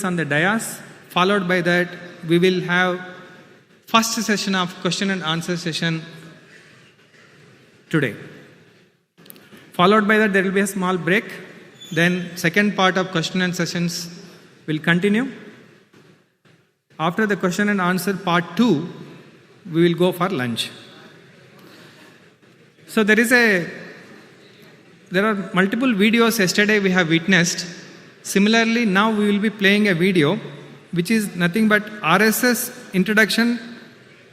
on the dais. Followed by that, we will have first session of question and answer session today. Followed by that, there will be a small break. Then second part of question and sessions will continue. After the question and answer part 2, we will go for lunch. So there are multiple videos yesterday we have witnessed. Similarly, now we will be playing a video which is nothing but RSS introduction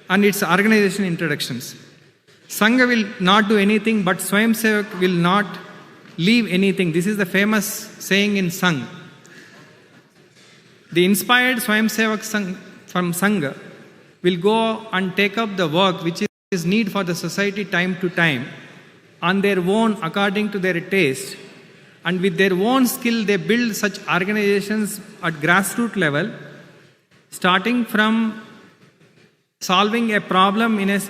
and its organization introductions. Sangha will not do anything, but Swayam Sevak will not leave anything. This is the famous saying in Sangha. The inspired Swayam Sevak from Sangha will go and take up the work which is need for the society time to time on their own according to their taste, and with their own skill they build such organizations at grassroots level, starting from solving a problem in a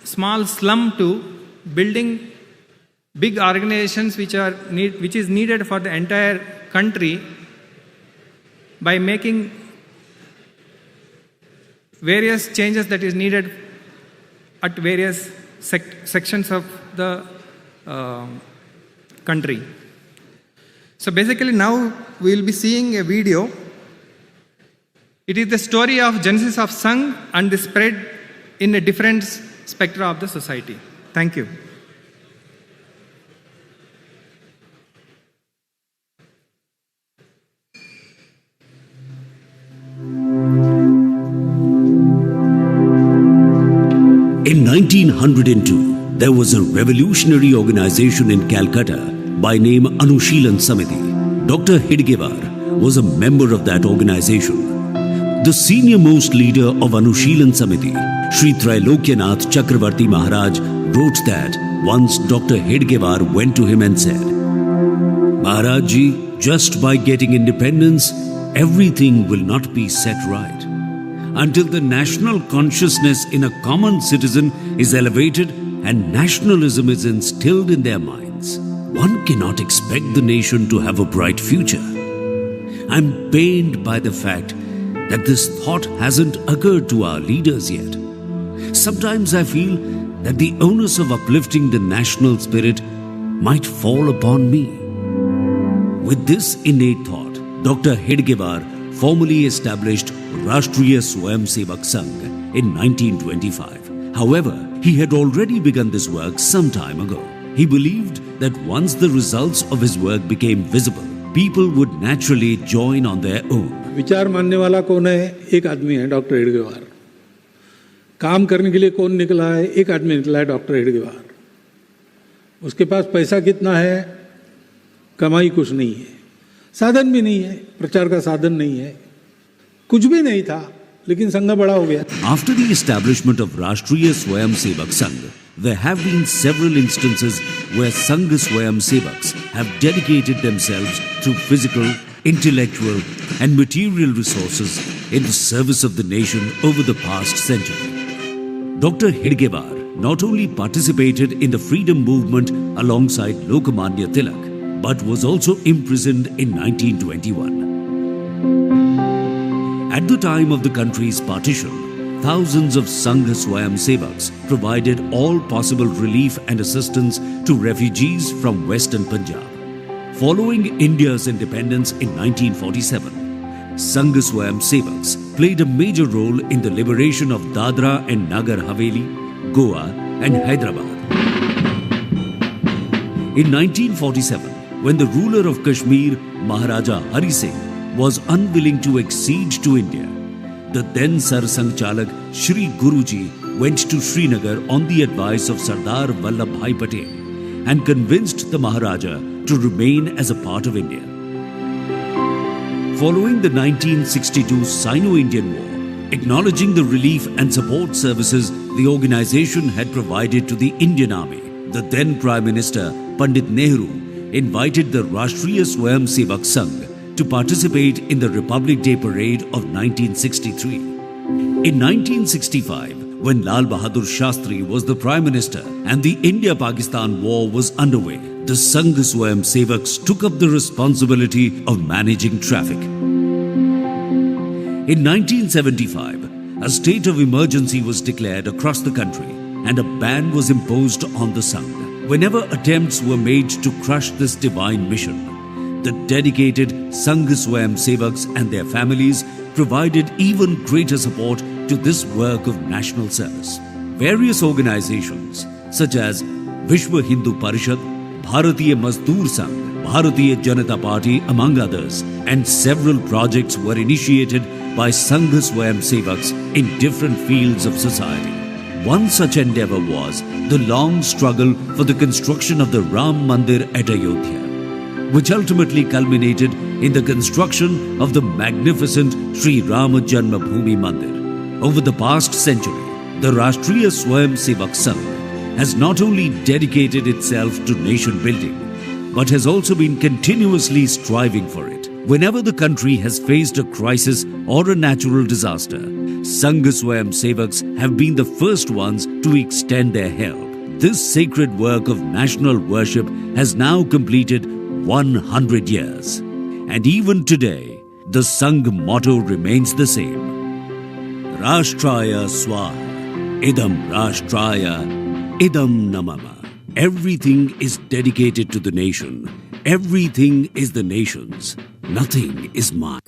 small slum to building big organizations which is needed for the entire country by making various changes that is needed at various sections of the country. So basically now we will be seeing a video. It is the story of genesis of Sangh and the spread in a different spectra of the society. Thank you. In 1902, there was a revolutionary organization in Calcutta by name Anushilan Samiti. Dr. Hidgewar was a member of that organization. The senior most leader of Anushilan Samiti, Sri Trailokyanath Chakravarti Maharaj, wrote that once Dr. Hidgewar went to him and said, "Maharaj ji, just by getting independence, everything will not be set right. Until the national consciousness in a common citizen is elevated and nationalism is instilled in their minds, one cannot expect the nation to have a bright future." I'm pained by the fact that this thought hasn't occurred to our leaders yet. Sometimes I feel that the onus of uplifting the national spirit might fall upon me. With this innate thought, Dr. Hidgewar formally established Rashtriya Swayam Sevak Sangh in 1925. However, he had already begun this work some time ago. He believed that once the results of his work became visible, people would naturally join on their own. विचार मानने वाला कौन है? एक आदमी है, doctor हिडगेवार. काम करने के लिए कौन निकला है? एक आदमी निकला है, डॉक्टर हिडगेवार. उसके पास पैसा कितना है? कमाई कुछ नहीं है, साधन भी नहीं है, प्रचार का साधन नहीं है, कुछ भी नहीं था, लेकिन संघ बड़ा हो गया. After the establishment of Rashtriya Swayam Sevak Sangh, there have been several instances where Sangh Swayam Sevaks have dedicated themselves through physical, intellectual and material resources in the service of the nation over the past century. Dr. Hidgewar not only participated in the freedom movement alongside Lokmanya Tilak, but was also imprisoned in 1921. At the time of the country's partition, thousands of Sangh Swayam Sevaks provided all possible relief and assistance to refugees from Western Punjab. Following India's independence in 1947, Sangh Swayam Sevaks played a major role in the liberation of Dadra and Nagar Haveli, Goa and Hyderabad. In 1947, when the ruler of Kashmir, Maharaja Hari Singh, was unwilling to accede to India, the then Sar Sangchalak Shri Guruji went to Srinagar on the advice of Sardar Vallabhbhai Patel and convinced the Maharaja to remain as a part of India. Following the 1962 Sino-Indian War, acknowledging the relief and support services the organization had provided to the Indian Army, the then Prime Minister Pandit Nehru invited the Rashtriya Swayam Sevak Sangh to participate in the Republic Day Parade of 1963. In 1965, when Lal Bahadur Shastri was the Prime Minister and the India-Pakistan War was underway, the Sangh Swayam Sevaks took up the responsibility of managing traffic. In 1975, a state of emergency was declared across the country and a ban was imposed on the Sangh. Whenever attempts were made to crush this divine mission, the dedicated Sangh Swayam Sevaks and their families provided even greater support to this work of national service. Various organizations such as Vishwa Hindu Parishad, Bharatiya Mazdoor Sangh, Bharatiya Janata Party, among others, and several projects were initiated by Sangh Swayam Sevaks in different fields of society. One such endeavor was the long struggle for the construction of the Ram Mandir at Ayodhya, which ultimately culminated in the construction of the magnificent Sri Rama Janmabhoomi Mandir. Over the past century, the Rashtriya Swayam Sevak Sangh has not only dedicated itself to nation building, but has also been continuously striving for it. Whenever the country has faced a crisis or a natural disaster, Sangh Swayam Sevaks have been the first ones to extend their help. This sacred work of national worship has now completed 100 years. And even today, the Sangh motto remains the same. Rashtraya Swaha, Idam Rashtraya, Idam Namama. Everything is dedicated to the nation. Everything is the nation's. Nothing is mine.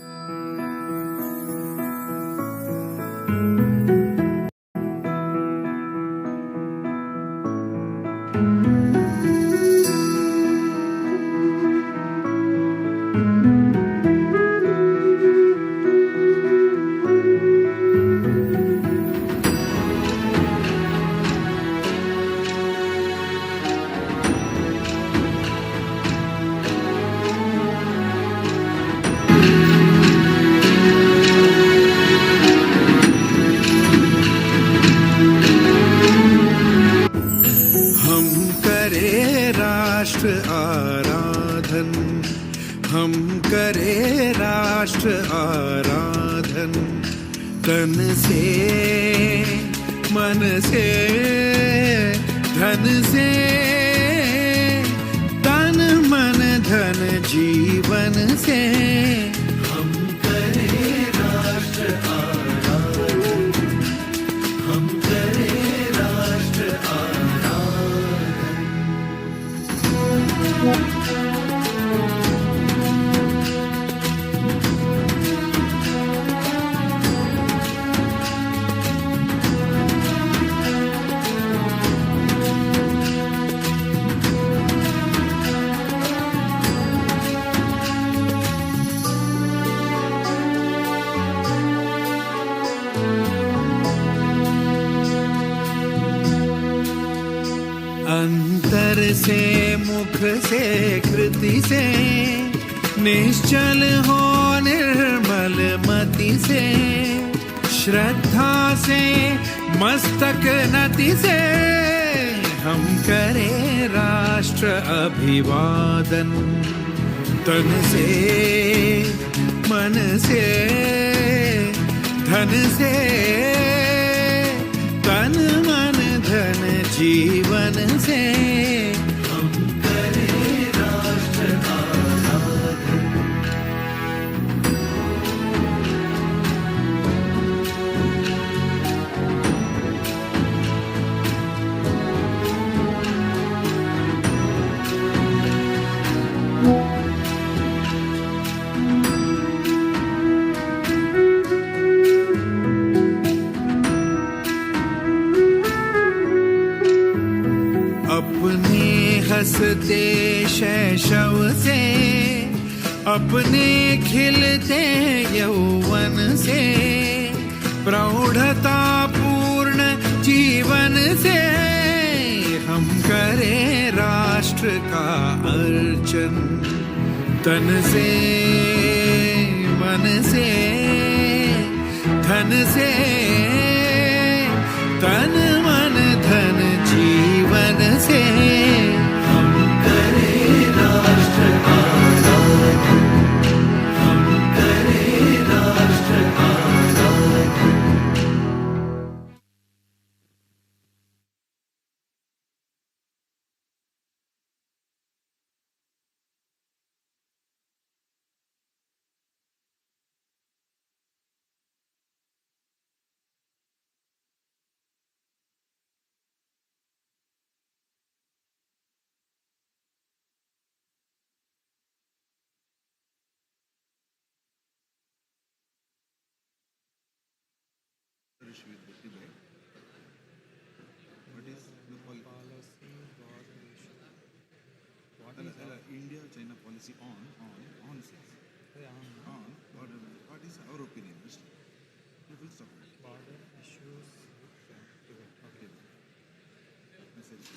हम करे राष्ट्र आराधन तन से मन से धन से तन मन धन जीवन से हम करे राष्ट्र आराधन हम करे राष्ट्र आराधन अंतर से मुख से कृति से निश्चल हो निर्मल मति से श्रद्धा से मस्तक नति से हम करें राष्ट्र अभिवादन तन से मन से धन से तन मन धन जीवन से हम करें राष्ट्र आराधन अपने हंसते शैशव से अपने खिलते यौवन से प्रौढ़ता पूर्ण जीवन से हम करें राष्ट्र का अर्चन तन से मन से धन से तन मन धन जीवन से China policy on says. What is our opinion? Just full stop. Border issues. Okay. Message.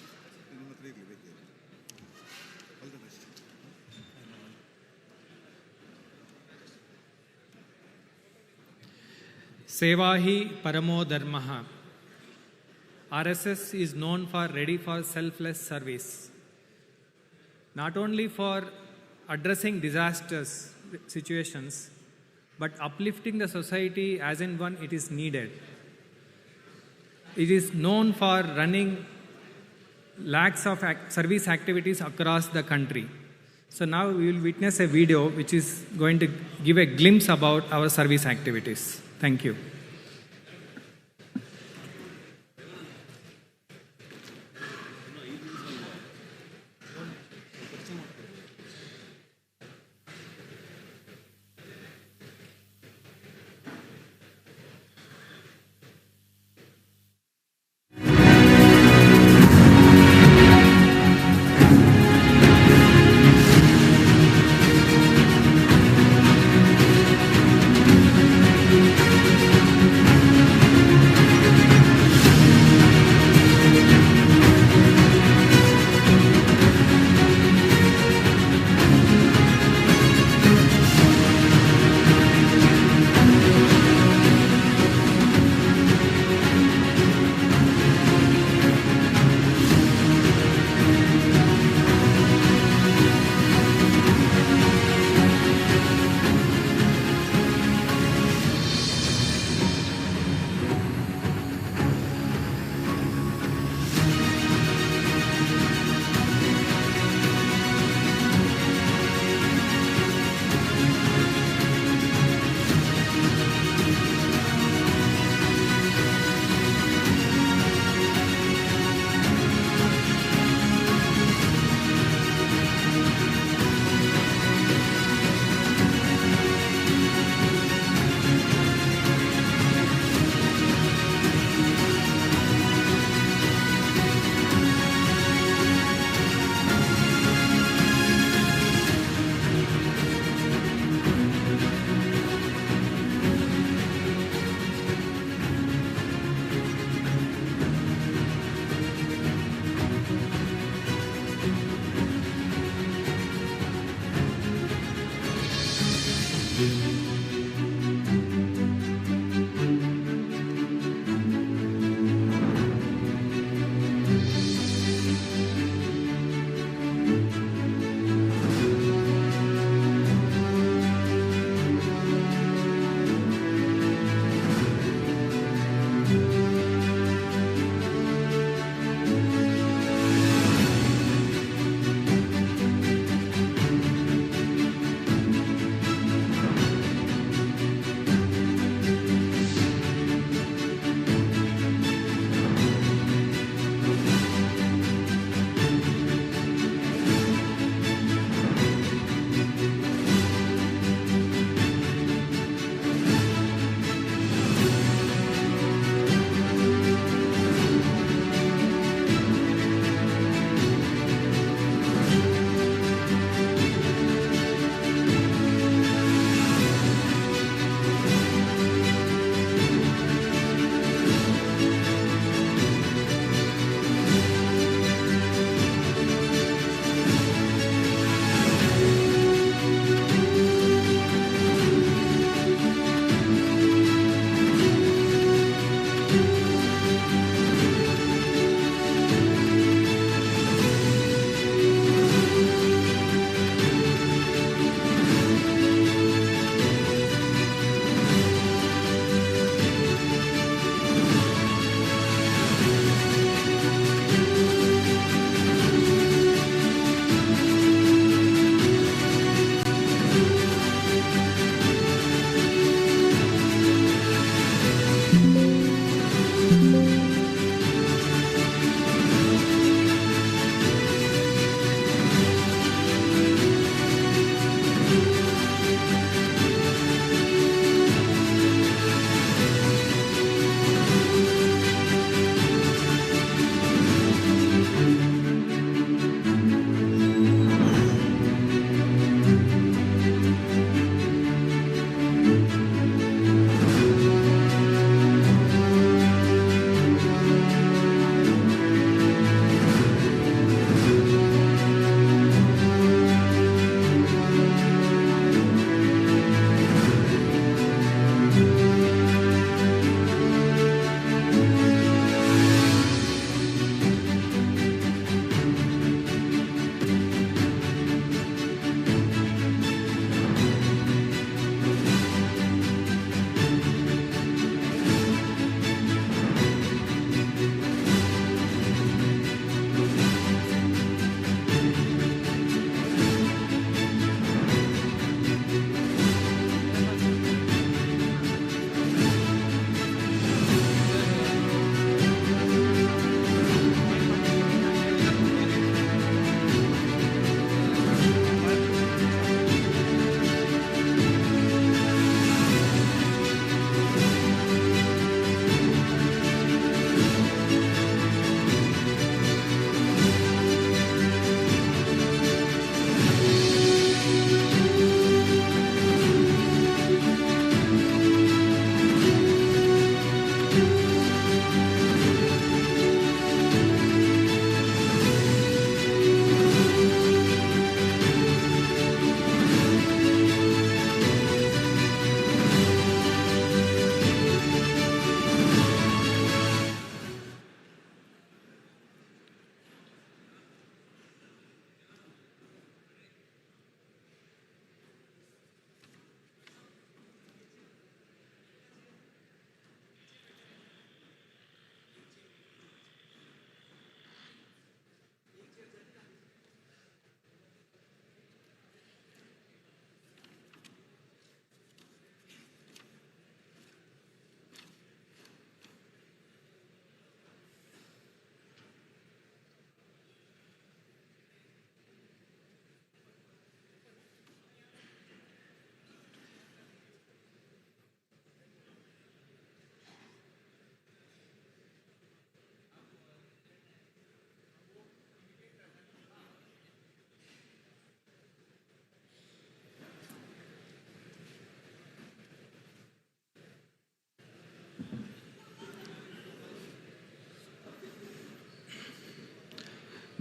All the best. Seva hi paramo dharmaha. RSS is known for ready for selfless service. Not only for addressing disasters situations, but uplifting the society as and when it is needed. It is known for running lakhs of service activities across the country. So now we will witness a video which is going to give a glimpse about our service activities. Thank you.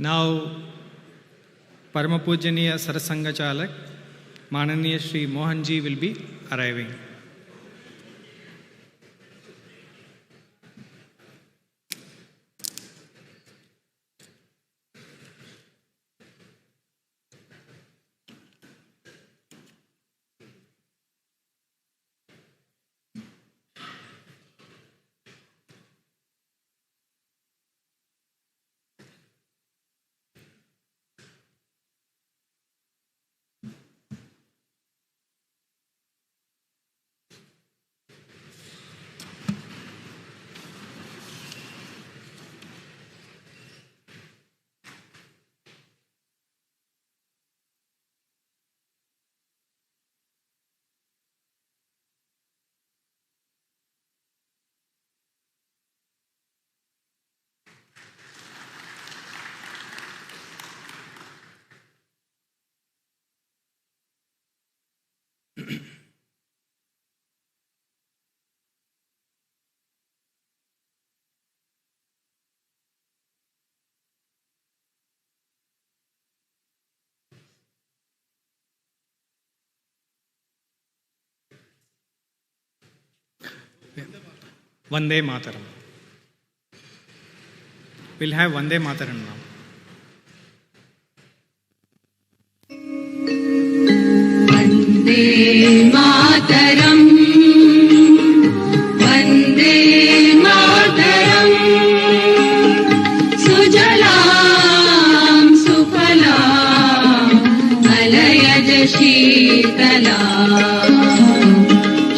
Now, Parama Pujaniya Sarasanga Chalak, Mananiya Shri Mohan ji will be arriving. Vande Mataram. We'll have Vande Mataram now. Vande Mataram, Vande Mataram, Sujalam Sufalam, Malayaj Sheetalam,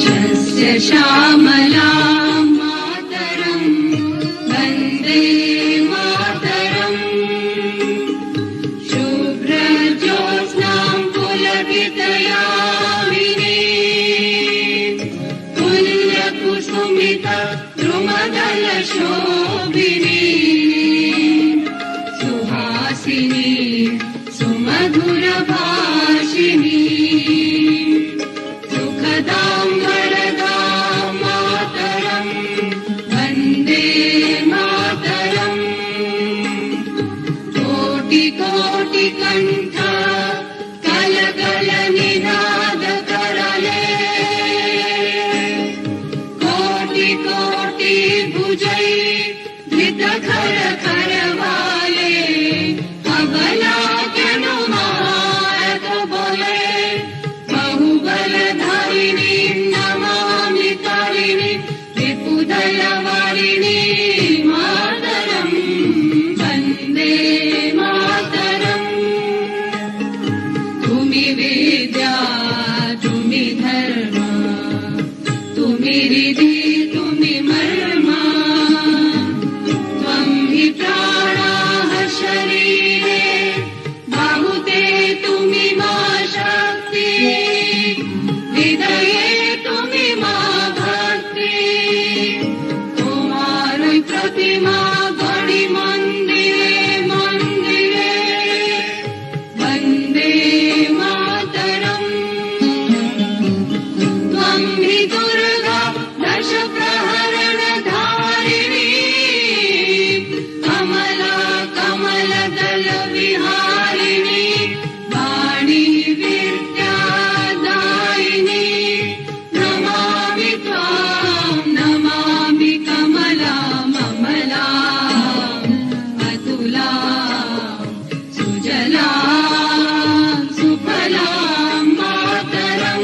Shasya Shamalam Mataram, Vande Mataram, Shubhra Jyotsnam Pulakitayamini, Tulya Kusumita Drumadala Shobhini, Suhasini Sumadhura Bhashini, Sukhadam Varadam Mataram, Vande Mataram, Koti Koti Kantha Kala Kala Ninada Karale, Koti Koti Bhujai Dhita Khara Khara Vale, Abala Kenu Mahat Bole, Bahubala Dharini Namami Tarini, Vipudala Varini Mataram, Vande Mataram, Tumi Vidya, Tumi Dharma, Tumi Riddhi, Tumi Marma, Tvam hi Pranaha Sharire, Bahute Tumi Ma Shakti, Hridaye Tumi Ma Bhakti, Tumarai Pratima Gadi Mandire Mandire, Vande Mataram, Tvam hi Durga Dasha Praharana Dharini, Kamala Kamala Dala Viharini, Vani Virtya Daini, Namami Tvam, Namami Kamala Mamala, Atula, Sujala, Supala, Mataram,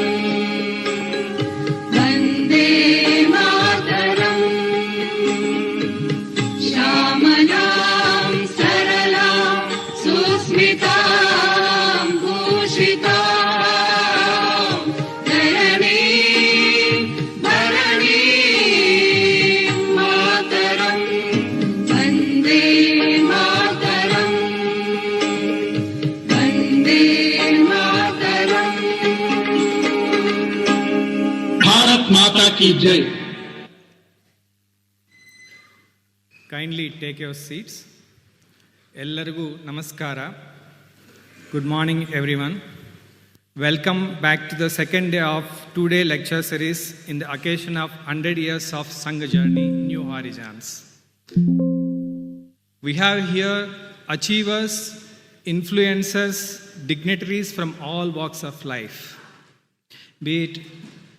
Vande Mataram, Shamalam, Saralam, Susmitam, Bhushitam, Dharani, Bharani, Mataram, Vande Mataram, Vande Mataram. Bharat माता की जय। Kindly take your seats. Ellarigu namaskara. Good morning, everyone. Welcome back to the second day of two-day lecture series in the occasion of 100 years of Sangha journey, New Horizons. We have here achievers, influencers, dignitaries from all walks of life, be it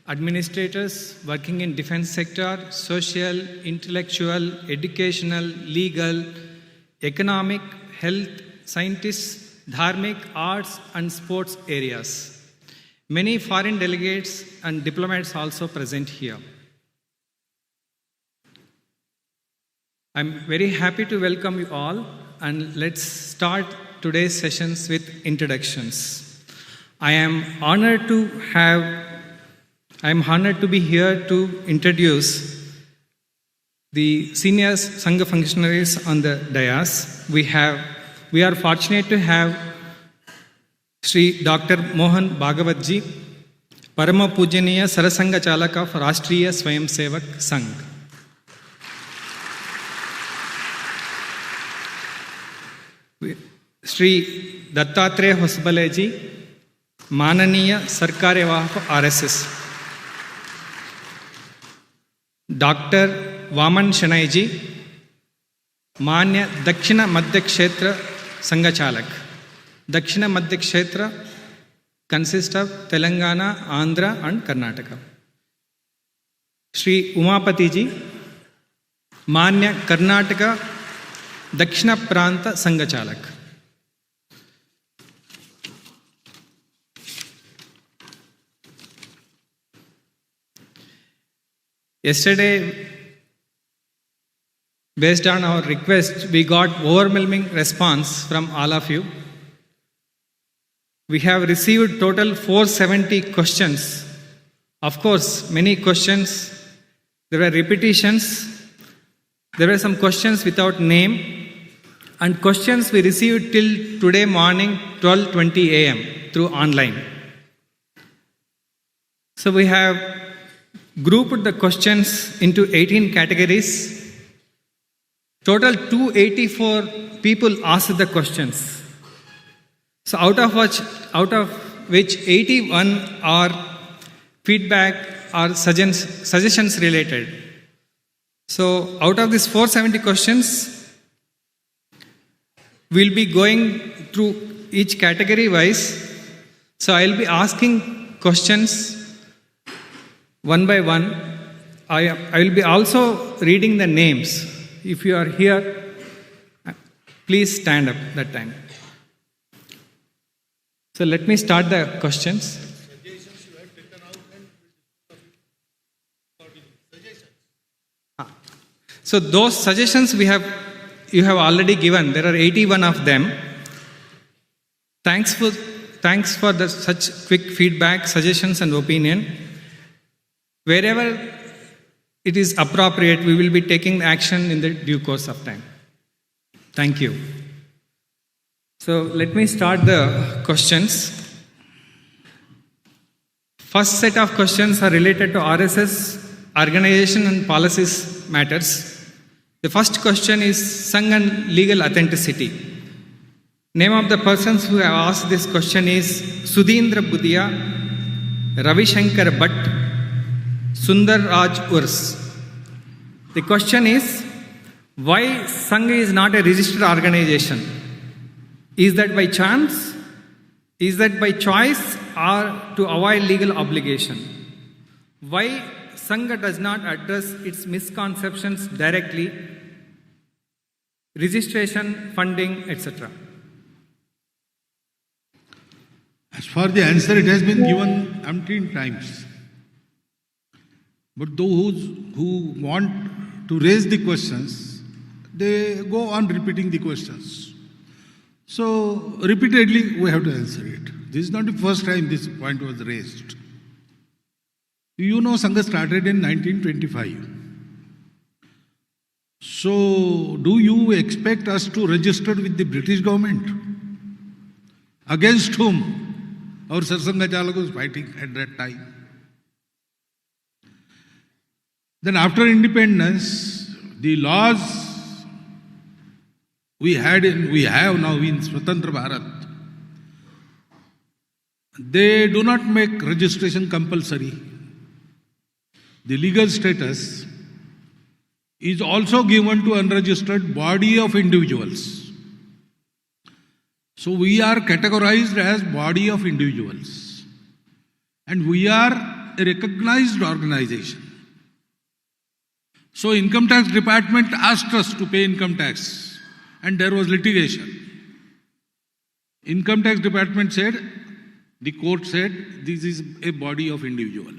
administrators working in defense sector, social, intellectual, educational, legal, economic, health, scientists, dharmic, arts and sports areas. Many foreign delegates and diplomats also present here. I'm very happy to welcome you all, and let's start today's sessions with introductions. I am honored to be here to introduce the senior Sangha functionaries on the dais. We are fortunate to have Sri Dr. Mohan Bhagwath ji, Parama Pujaniya Sarasanga Chalaka of Rashtriya Swayam Sevak Sangh. Sri Dattatreya Hosbale ji, Mananiya Sarkaryawah of RSS. Dr. Vaman Shanai ji, Manya Dakshina Madhya Kshetra Sangha Chalak. Dakshina Madhya Kshetra consists of Telangana, Andhra and Karnataka. Sri Umapati ji, Manya Karnataka Dakshina Pranta Sangha Chalak. Yesterday, based on our request, we got overwhelming response from all of you. We have received total 470 questions. Of course, many questions, there were repetitions, there were some questions without name, and questions we received till today morning 12:20 a.m. through online. So we have grouped the questions into 18 categories. Total 284 people asked the questions. So out of which 81 are feedback or suggestions related. So out of these 470 questions, we'll be going through each category wise. So I'll be asking questions one by one. I will be also reading the names. If you are here, please stand up that time. So let me start the questions. So those suggestions you have already given. There are 81 of them. Thanks for such quick feedback, suggestions and opinion. Wherever it is appropriate, we will be taking action in the due course of time. Thank you. So let me start the questions. First set of questions are related to RSS, organization and policies matters. The first question is Sangh and legal authenticity. Name of the persons who have asked this question is Sudhindra Budia, Ravi Shankar Bhatt, Sundar Raj Urs. The question is, why Sangh is not a registered organization? Is that by chance? Is that by choice or to avoid legal obligation? Why Sangha does not address its misconceptions directly? Registration, funding, etc. As for the answer, it has been given umpteen times. But those who want to raise the questions, they go on repeating the questions. So, repeatedly we have to answer it. This is not the first time this point was raised. You know, Sangha started in 1925. So, do you expect us to register with the British government? Against whom our Sarsanga Chalak was fighting at that time? Then after independence, the laws we have now in Swatantra Bharat, they do not make registration compulsory. The legal status is also given to unregistered body of individuals. So we are categorized as body of individuals. And we are a recognized organization. So Income Tax Department asked us to pay income tax. And there was litigation. Income Tax Department said, the court said, this is a body of individual.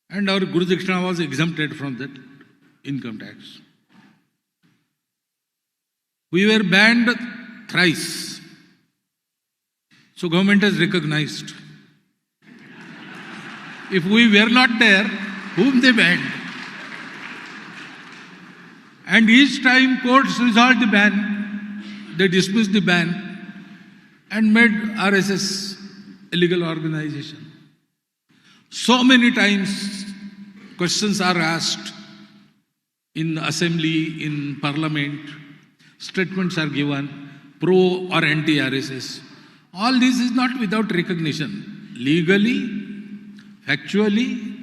And our Guru Dakshina was exempted from that income tax. We were banned thrice. So government has recognized. If we were not there, whom they banned? And each time courts resolved the ban, they dismissed the ban and made RSS a legal organization. So many times questions are asked in assembly, in parliament, statements are given, pro or anti-RSS. All this is not without recognition. Legally, factually,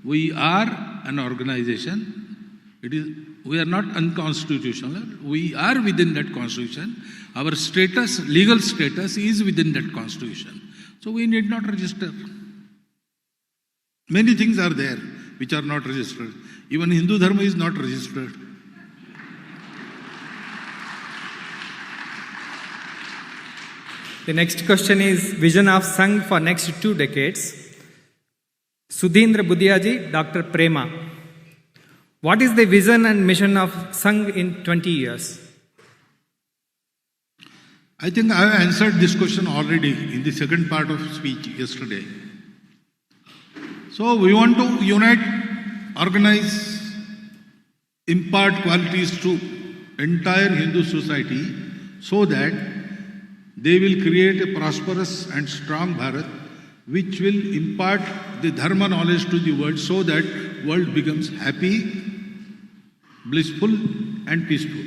we are an organization. We are not unconstitutional. We are within that constitution. Our status, legal status is within that constitution. So we need not register. Many things are there which are not registered. Even Hindu Dharma is not registered. The next question is vision of Sangh for next 2 decades. Sudhindra Budhiaji, Dr. Prema. What is the vision and mission of Sangh in 20 years? I think I have answered this question already in the second part of speech yesterday. So we want to unite, organize, impart qualities to entire Hindu society so that they will create a prosperous and strong Bharat which will impart the dharma knowledge to the world so that world becomes happy, blissful and peaceful.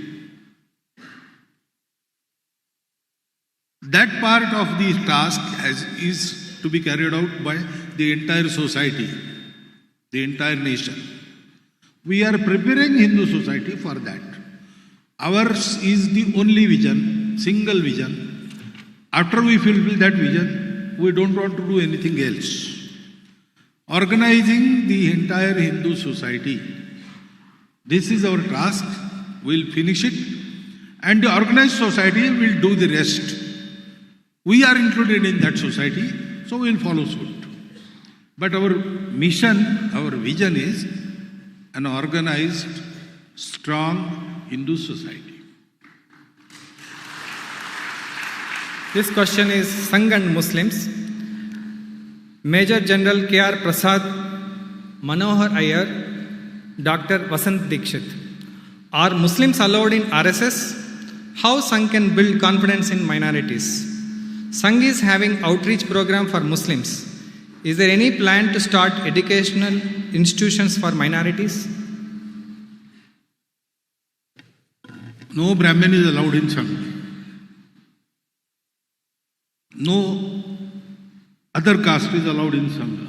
That part of the task is to be carried out by the entire society, the entire nation. We are preparing Hindu society for that. Ours is the only vision, single vision. After we fulfill that vision, we don't want to do anything else. Organizing the entire Hindu society. This is our task. We'll finish it. And the organized society will do the rest. We are included in that society, so we'll follow suit. But our mission, our vision is an organized, strong Hindu society. This question is Sangh and Muslims. Major General K.R. Prasad, Manohar Iyer, Dr. Vasant Dikshit. Are Muslims allowed in RSS? How Sangh can build confidence in minorities? Sangh is having outreach program for Muslims. Is there any plan to start educational institutions for minorities? No Brahmin is allowed in Sangh. No other caste is allowed in Sangha.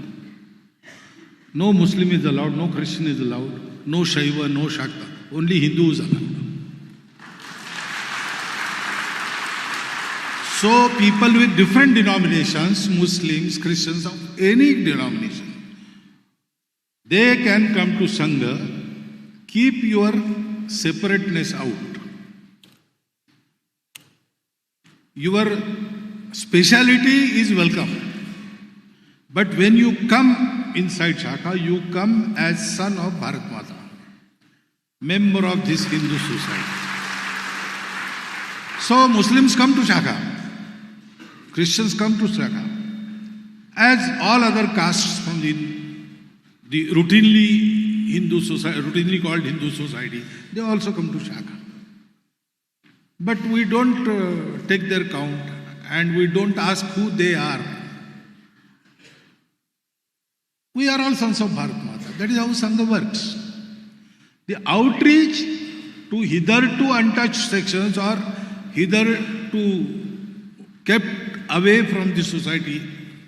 No Muslim is allowed, no Christian is allowed, no Shaiva, no Shakta. Only Hindu is allowed. So people with different denominations, Muslims, Christians of any denomination, they can come to Sangha. Keep your separateness out. Your speciality is welcome. But when you come inside Shaka, you come as son of Bharat Mata, member of this Hindu society. So Muslims come to Shaka, Christians come to Shaka, as all other castes from the routinely Hindu society, routinely called Hindu society, they also come to Shaka. But we don't take their count and we don't ask who they are. We are all sons of Bharat Mata. That is how Sangha works. The outreach to hitherto untouched sections or hitherto kept away from the society,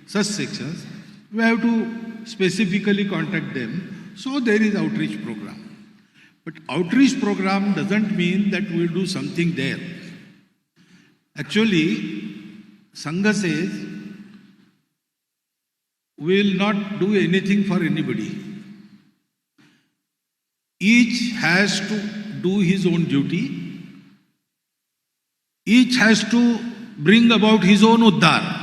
such sections, we have to specifically contact them. So there is outreach program. But outreach program doesn't mean that we'll do something there. Actually, Sangha says, we will not do anything for anybody. Each has to do his own duty. Each has to bring about his own uddhar.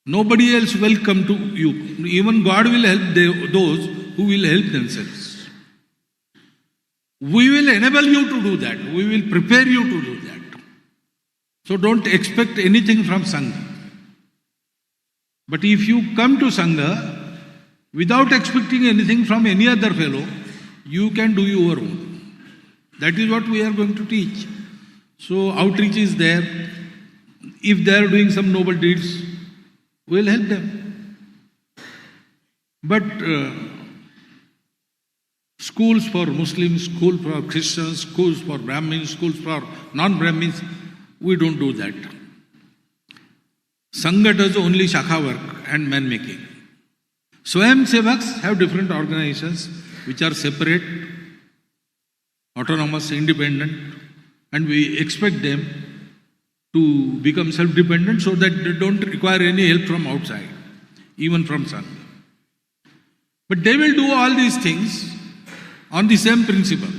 Nobody else will come to you. Even God will help those who will help themselves. We will enable you to do that. We will prepare you to do that. So don't expect anything from Sangha. But if you come to Sangha without expecting anything from any other fellow, you can do your own. That is what we are going to teach. So outreach is there. If they are doing some noble deeds, we will help them. But schools for Muslims, schools for Christians, schools for Brahmins, schools for non-Brahmins, we don't do that. Sangha does only shakha work and man-making. Swayam Sevaks have different organizations which are separate, autonomous, independent, and we expect them to become self-dependent so that they don't require any help from outside, even from Sangha. But they will do all these things on the same principle.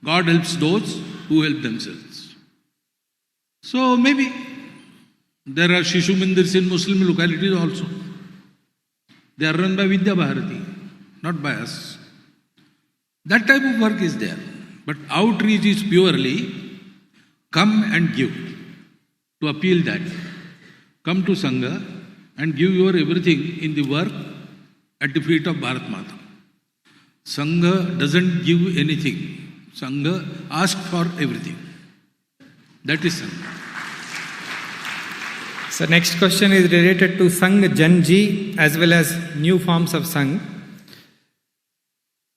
God helps those who help themselves. So maybe there are Shishu Mandirs in Muslim localities also. They are run by Vidya Bharati, not by us. That type of work is there. But outreach is purely come and give. To appeal that, come to Sangha and give your everything in the work at the feet of Bharat Mata. Sangha doesn't give anything. Sangha asks for everything. That is Sangha. So next question is related to Sangh Janji as well as new forms of Sangh.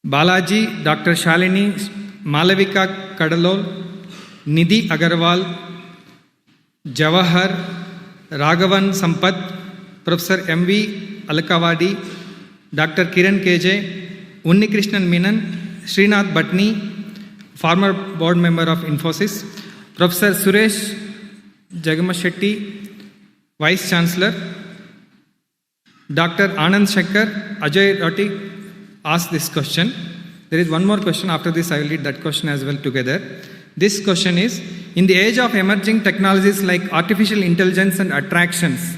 Balaji, Dr. Shalini, Malavika Kadalol, Nidhi Agarwal, Jawahar, Raghavan Sampath, Professor M.V. Alakawadi, Dr. Kiran KJ, Unni Krishnan Menon, Srinath Bhatni, former board member of Infosys, Professor Suresh Jagamashetty, Vice Chancellor, Dr. Anand Shankar, Ajay Roti asked this question. There is one more question. After this, I will read that question as well together. This question is, in the age of emerging technologies like artificial intelligence and attractions,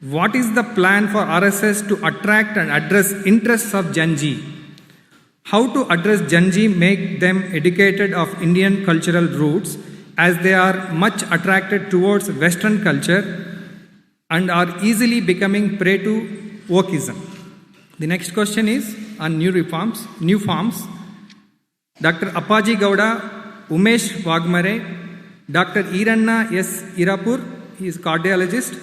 what is the plan for RSS to attract and address interests of Gen Z? How to address Gen Z, make them educated of Indian cultural roots as they are much attracted towards Western culture and are easily becoming prey to wokeism? The next question is on new forms. Dr. Appaji Gowda, Umesh Wagmare, Dr. Iranna S. Irapur, he is cardiologist,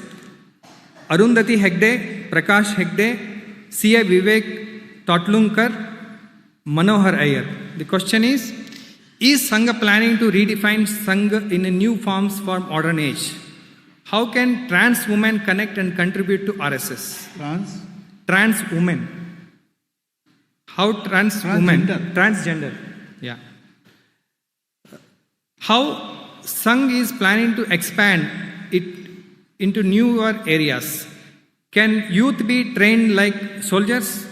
Arundhati Hegde, Prakash Hegde, C.A. Vivek Totlunker, Manohar Iyer. The question is Sangha planning to redefine Sangha in a new forms for modern age? How can trans women connect and contribute to RSS? Trans women. How trans women? Transgender. Yeah. How Sangh is planning to expand it into newer areas? Can youth be trained like soldiers?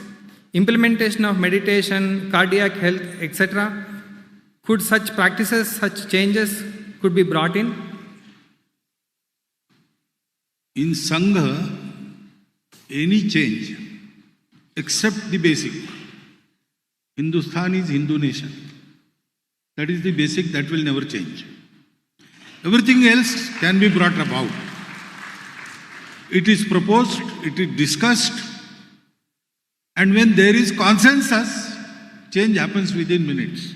Implementation of meditation, cardiac health, etc. Could such practices, such changes could be brought in? In Sangha, any change except the basic. Hindustan is Hindu nation. That is the basic, that will never change. Everything else can be brought about. It is proposed, it is discussed, and when there is consensus, change happens within minutes.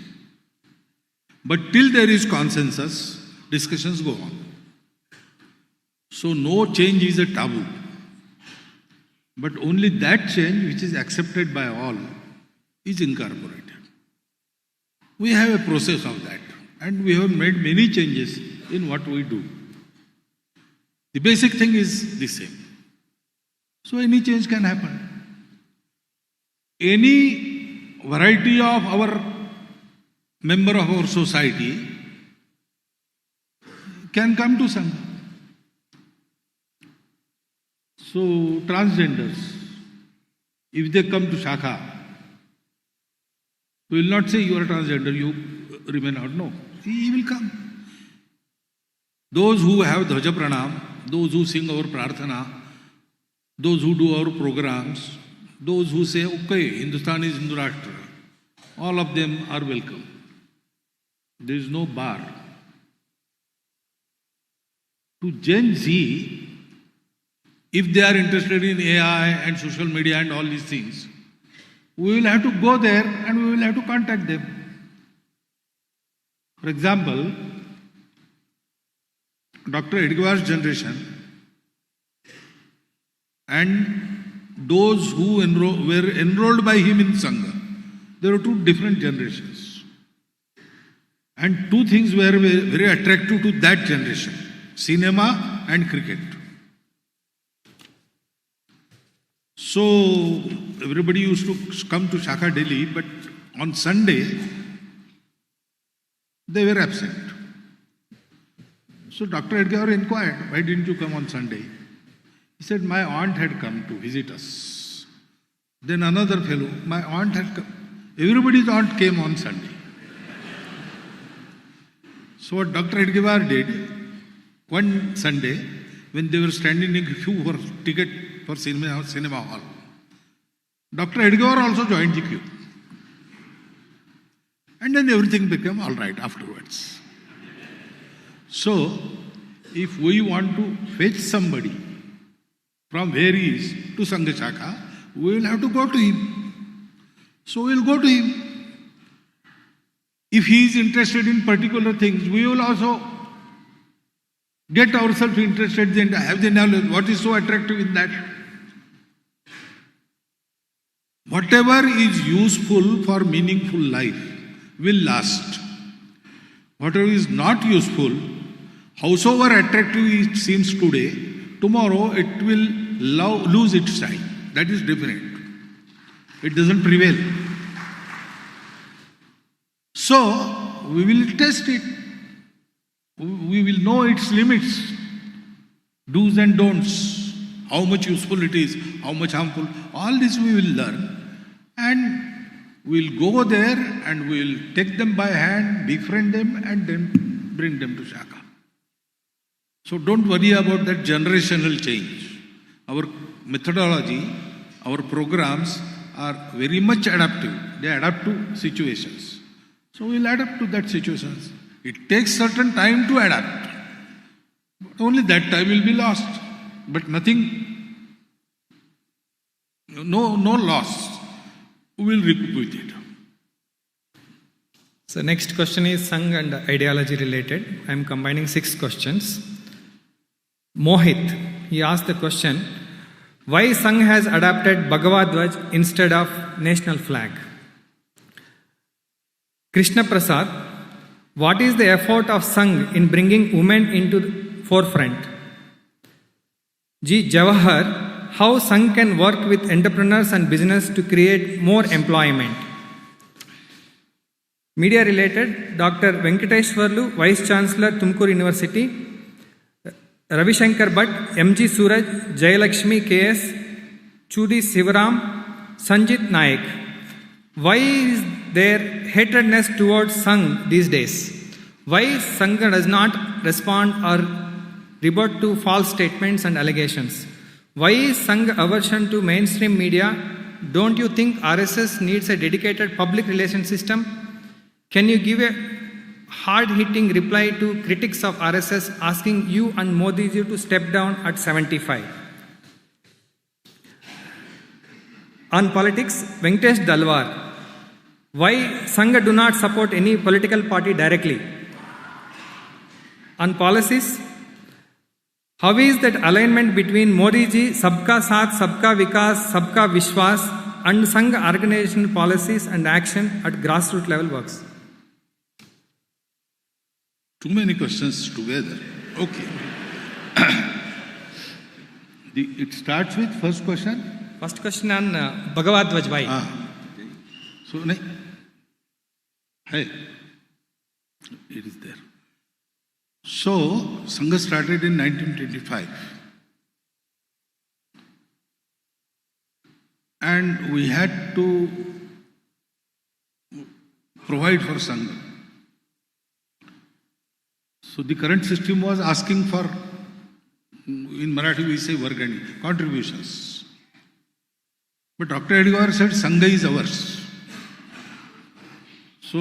But till there is consensus, discussions go on. So no change is a taboo. But only that change which is accepted by all is incorporated. We have a process of that, and we have made many changes in what we do. The basic thing is the same. So any change can happen. Any variety of our member of our society can come to Sangha. So transgenders, if they come to Shakha, we will not say you are a transgender, you remain out. No, he will come. Those who have Dhwaja Pranam, those who sing our Prarthana, those who do our programs, those who say, okay, Hindustan is Hindu Rashtra, all of them are welcome. There is no bar. To Gen Z, if they are interested in AI and social media and all these things, we will have to go there and we will have to contact them. For example, Dr. Edgewar's generation and those who were enrolled by him in Sangha, there were two different generations. And two things were very attractive to that generation: cinema and cricket. So everybody used to come to Shakha Delhi, but on Sunday they were absent. So Dr. Edgar inquired, why didn't you come on Sunday? He said, my aunt had come to visit us. Then another fellow, my aunt had come. Everybody's aunt came on Sunday. So what Dr. Edgar did, one Sunday, when they were standing in queue for ticket for cinema hall, Dr. Edgar also joined the queue. And then everything became all right afterwards. So, if we want to fetch somebody from where he is to Sangha Shakha, we will have to go to him. So we will go to him. If he is interested in particular things, we will also get ourselves interested and have the knowledge. What is so attractive in that? Whatever is useful for meaningful life will last. Whatever is not useful, howsoever attractive it seems today, tomorrow it will lose its shine. That is different. It doesn't prevail. So, we will test it. We will know its limits, do's and don'ts, how much useful it is, how much harmful. All this we will learn. And we'll go there and we'll take them by hand, befriend them, and then bring them to Shakha. So don't worry about that generational change. Our methodology, our programs are very much adaptive. They adapt to situations. So we'll adapt to that situations. It takes certain time to adapt. But only that time will be lost. But nothing, no loss. We will recoup with it. So next question is Sangh and ideology related. I am combining 6 questions. Mohit, he asked the question, why Sangh has adopted Bhagwath instead of national flag? Krishna Prasad, what is the effort of Sangh in bringing women into the forefront? G. Jawahar, how Sangh can work with entrepreneurs and business to create more employment? Media related, Dr. Venkateshwarlu, Vice Chancellor, Tumkur University, Ravi Shankar Bhatt, MG Suraj, Jayalakshmi KS, Chudi Sivaram, Sanjit Naik. Why is there hatredness towards Sangh these days? Why Sangh does not respond or rebut to false statements and allegations? Why is Sangh aversion to mainstream media? Don't you think RSS needs a dedicated public relations system? Can you give a hard-hitting reply to critics of RSS asking you and Modi ji to step down at 75? On politics, Venkatesh Dalwar. Why Sangh do not support any political party directly? On policies, how is that alignment between Modi ji, Sabka Saath, Sabka Vikas, Sabka Vishwas and Sangh organization policies and action at grassroots level works? Too many questions together. Okay. It starts with first question. First question on Bhagwath Vajbai. So, hey, it is there. So, Sangha started in 1925. And we had to provide for Sangha. So the current system was asking for, in Marathi we say Vargani, contributions. But Dr. Edgawar said Sangha is ours. So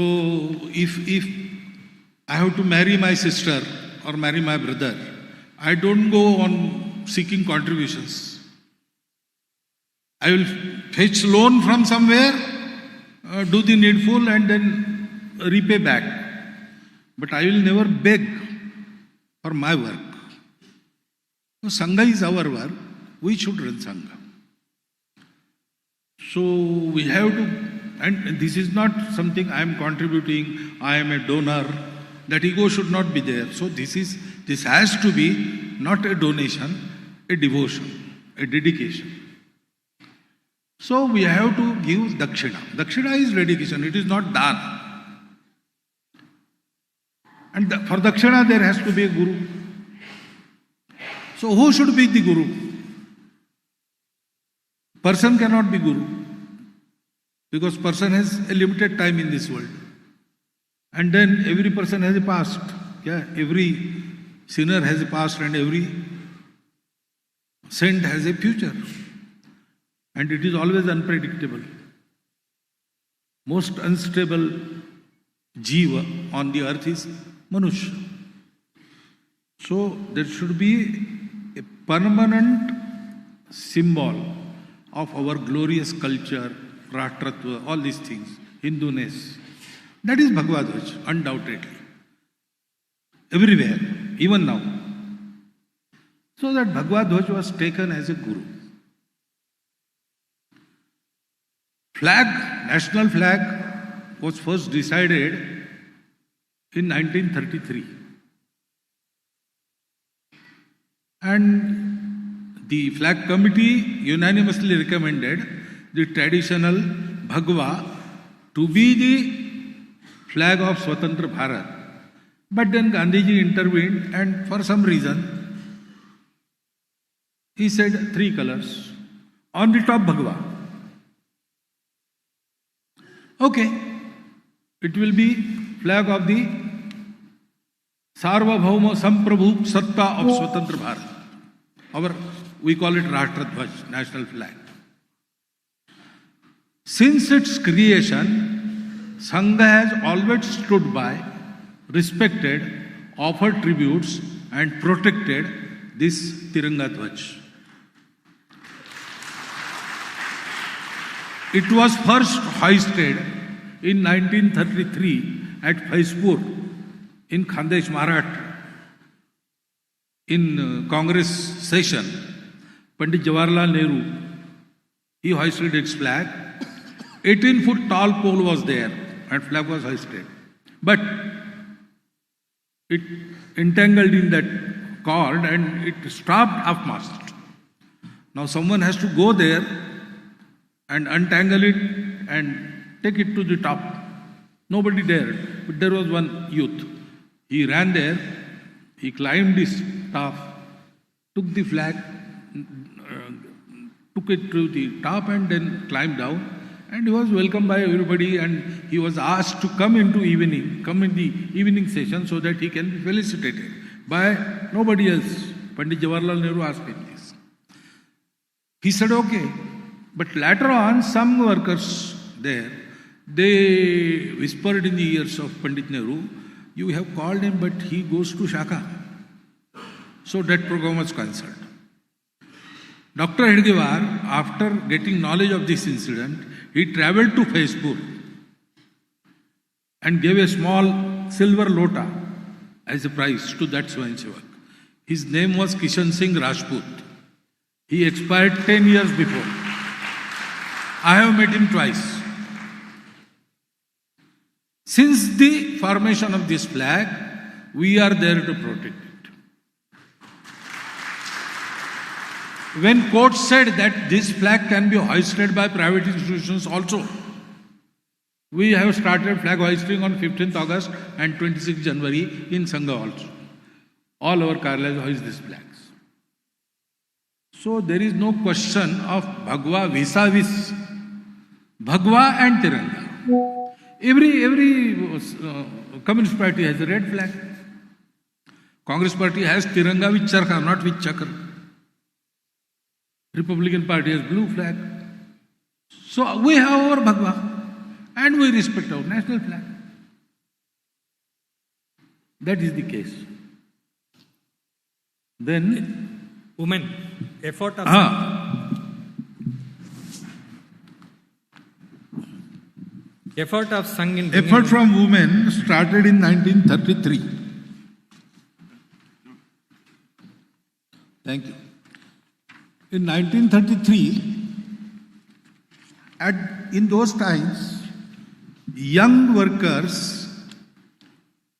if I have to marry my sister or marry my brother, I don't go on seeking contributions. I will fetch loan from somewhere, do the needful and then repay back. But I will never beg for my work. So Sangha is our work. We should run Sangha. So we have to, and this is not something I am contributing, I am a donor. That ego should not be there. So this has to be not a donation, a devotion, a dedication. So we have to give dakshina. Dakshina is dedication, it is not dana. And for dakshina there has to be a guru. So who should be the guru? Person cannot be guru. Because person has a limited time in this world. And then every person has a past. Yeah, every sinner has a past and every saint has a future. And it is always unpredictable. Most unstable jiva on the earth is Manushya. So there should be a permanent symbol of our glorious culture, Rashtratva, all these things, Hinduness. That is Bhagwath, undoubtedly. Everywhere, even now. So that Bhagwath was taken as a guru. Flag, national flag, was first decided in 1933. And the flag committee unanimously recommended the traditional Bhagwa to be the flag of Swatantra Bharat. But then Gandhiji intervened and for some reason he said 3 colors. On the top Bhagwa. Okay, it will be flag of the Sarvabhauma Samprabhu Satta of Swatantra Bharat. We call it Rashtradhwaj, national flag. Since its creation, Sangha has always stood by, respected, offered tributes and protected this Tiranga Dhwaj. It was first hoisted in 1933 at Faizpur in Khandesh, Maharashtra. In Congress session, Pandit Jawaharlal Nehru, he hoisted its flag. 18-foot tall pole was there and flag was hoisted. But it entangled in that cord and it stopped half-mast. Now someone has to go there and untangle it and take it to the top. Nobody dared, but there was one youth. He ran there, he climbed this top, took the flag, took it to the top and then climbed down. And he was welcomed by everybody and he was asked to come in the evening session so that he can be felicitated by nobody else. Pandit Jawaharlal Nehru asked him this. He said, okay. But later on, some workers there, they whispered in the ears of Pandit Nehru, you have called him, but he goes to Shaka. So that program was cancelled. Dr. Edgawar, after getting knowledge of this incident, he travelled to Faizpur and gave a small silver lota as a prize to that Swayamsevak. His name was Kishan Singh Rajput. He expired 10 years before. I have met him twice. Since the formation of this flag, we are there to protect it. When court said that this flag can be hoisted by private institutions also, we have started flag hoisting on 15th August and 26th January in Sangha also. All our Kerala hoist these flags. So there is no question of Bhagwa vis-a-vis Bhagwa and Tiranga. Every Communist Party has a red flag. Congress Party has Tiranga with Charkha, not with Chakra. Republican Party has blue flag. So we have our Bhagwa and we respect our national flag. That is the case. Then Women, effort of effort of Sangh in bringing- effort from women started in 1933. Thank you. In 1933, in those times, young workers,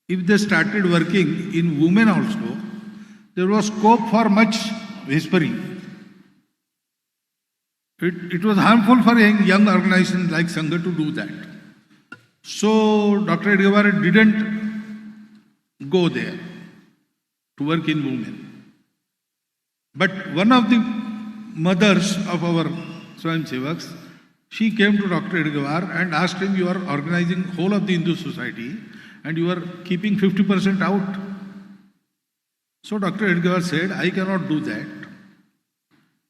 if they started working in women also, there was scope for much whispering. It was harmful for a young organization like Sangha to do that. So Dr. Edgewar didn't go there to work in women. But one of the mothers of our Swayamsevaks, she came to Dr. Edgewar and asked him, you are organizing whole of the Hindu society and you are keeping 50% out. So Dr. Edgewar said, I cannot do that.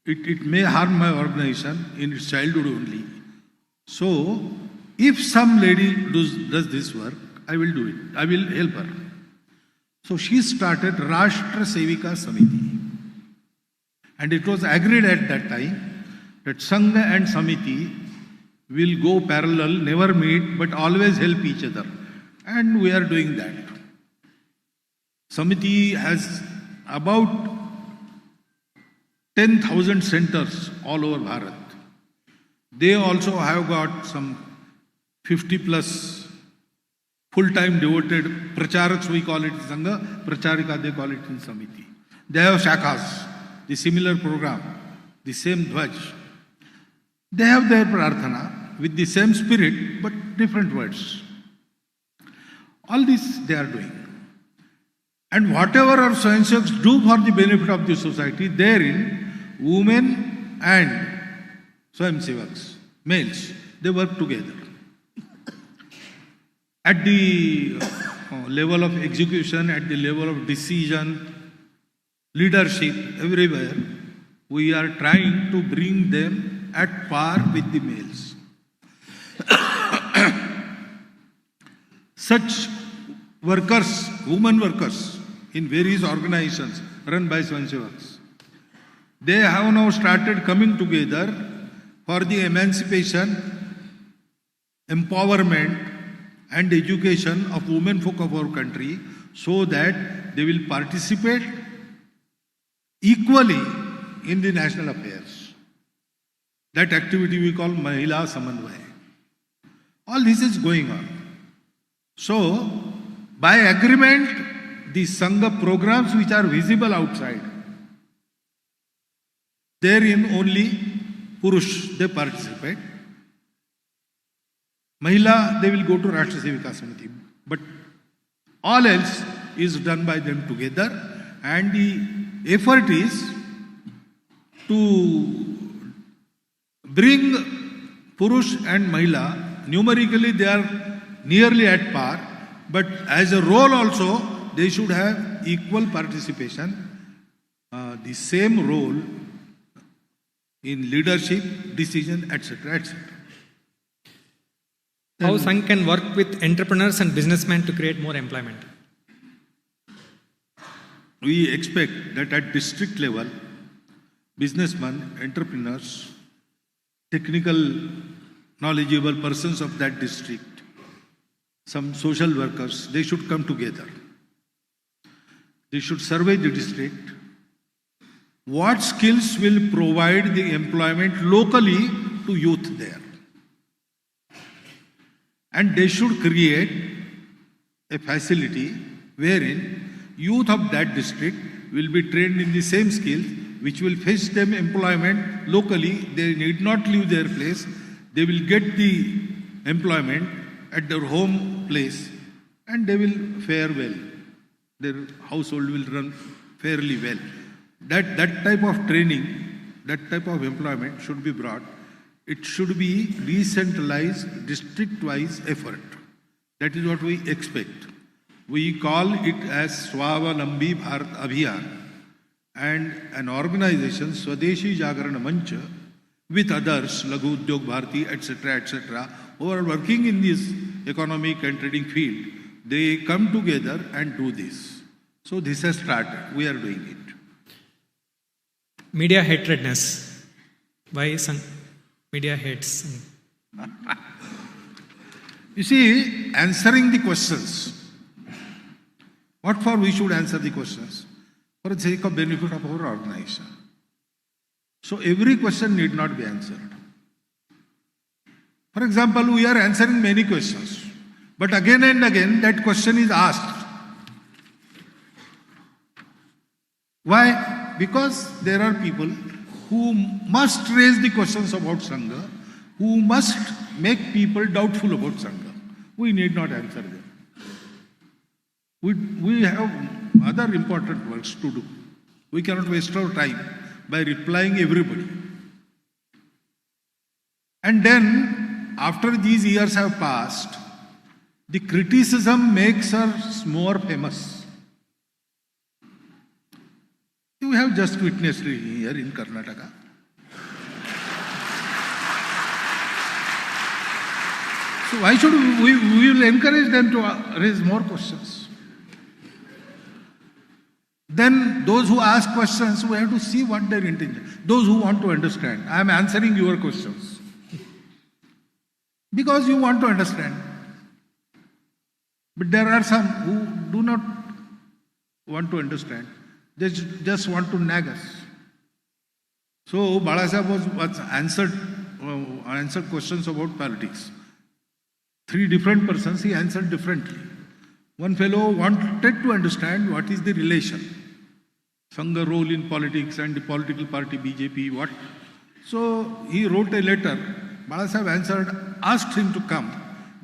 It may harm my organization in its childhood only. So if some lady does this work, I will do it. I will help her. So she started Rashtra Sevika Samiti. And it was agreed at that time that Sangha and Samiti will go parallel, never meet, but always help each other. And we are doing that. Samiti has about 10,000 centers all over Bharat. They also have got some 50 plus full-time devoted pracharaks, we call it in Sangha, pracharika they call it in Samiti. They have shakhas, the similar program, the same dhwaj. They have their prarthana with the same spirit but different words. All this they are doing. And whatever our Swayamsevaks do for the benefit of the society, therein women and Swayamsevaks, males, they work together. At the level of execution, at the level of decision, leadership, everywhere, we are trying to bring them at par with the males. Such workers, women workers, in various organizations run by Swayamsevaks, they have now started coming together for the emancipation, empowerment and education of women folk of our country so that they will participate equally in the national affairs. That activity we call Mahila Samanvaya. All this is going on. So, by agreement, the Sangha programs which are visible outside, therein only Purush, they participate. Mahila, they will go to Rashtra Sevika Samiti. But all else is done by them together, and the effort is to bring Purush and Mahila, numerically they are nearly at par, but as a role also, they should have equal participation, the same role in leadership, decision, etc., etc. How Sangh can work with entrepreneurs and businessmen to create more employment? We expect that at district level, businessmen, entrepreneurs, technical, knowledgeable persons of that district, some social workers, they should come together. They should survey the district. What skills will provide the employment locally to youth there? And they should create a facility wherein youth of that district will be trained in the same skills which will fetch them employment locally. They need not leave their place. They will get the employment at their home place and they will fare well. their household will run fairly well. That type of training, that type of employment should be brought. It should be decentralized, district-wise effort. That is what we expect. We call it as Swavalambi Bharat Abhiyan, and an organization, Swadeshi Jagarana Mancha, with others, Laghu Udyog Bharati, etc., who are working in this economic and trading field, they come together and do this. So this has started. We are doing it. Media hatredness. Why media hates? You see, answering the questions. What for we should answer the questions? For the sake of benefit of our organization. So every question need not be answered. For example, we are answering many questions, but again and again that question is asked. Why? Because there are people who must raise the questions about Sangha, who must make people doubtful about Sangha. We need not answer them. We have other important works to do. We cannot waste our time by replying everybody. And then, after these years have passed, the criticism makes us more famous. You have just witnessed it here in Karnataka. So why should we will encourage them to raise more questions? Then those who ask questions, we have to see what their intention. Those who want to understand. I am answering your questions. Because you want to understand. But there are some who do not want to understand. They just want to nag us. So Balasaheb was answered questions about politics. 3 different persons, he answered differently. One fellow wanted to understand what is the relation. Sangha role in politics and the political party BJP, what? So he wrote a letter. Balasaheb answered, asked him to come,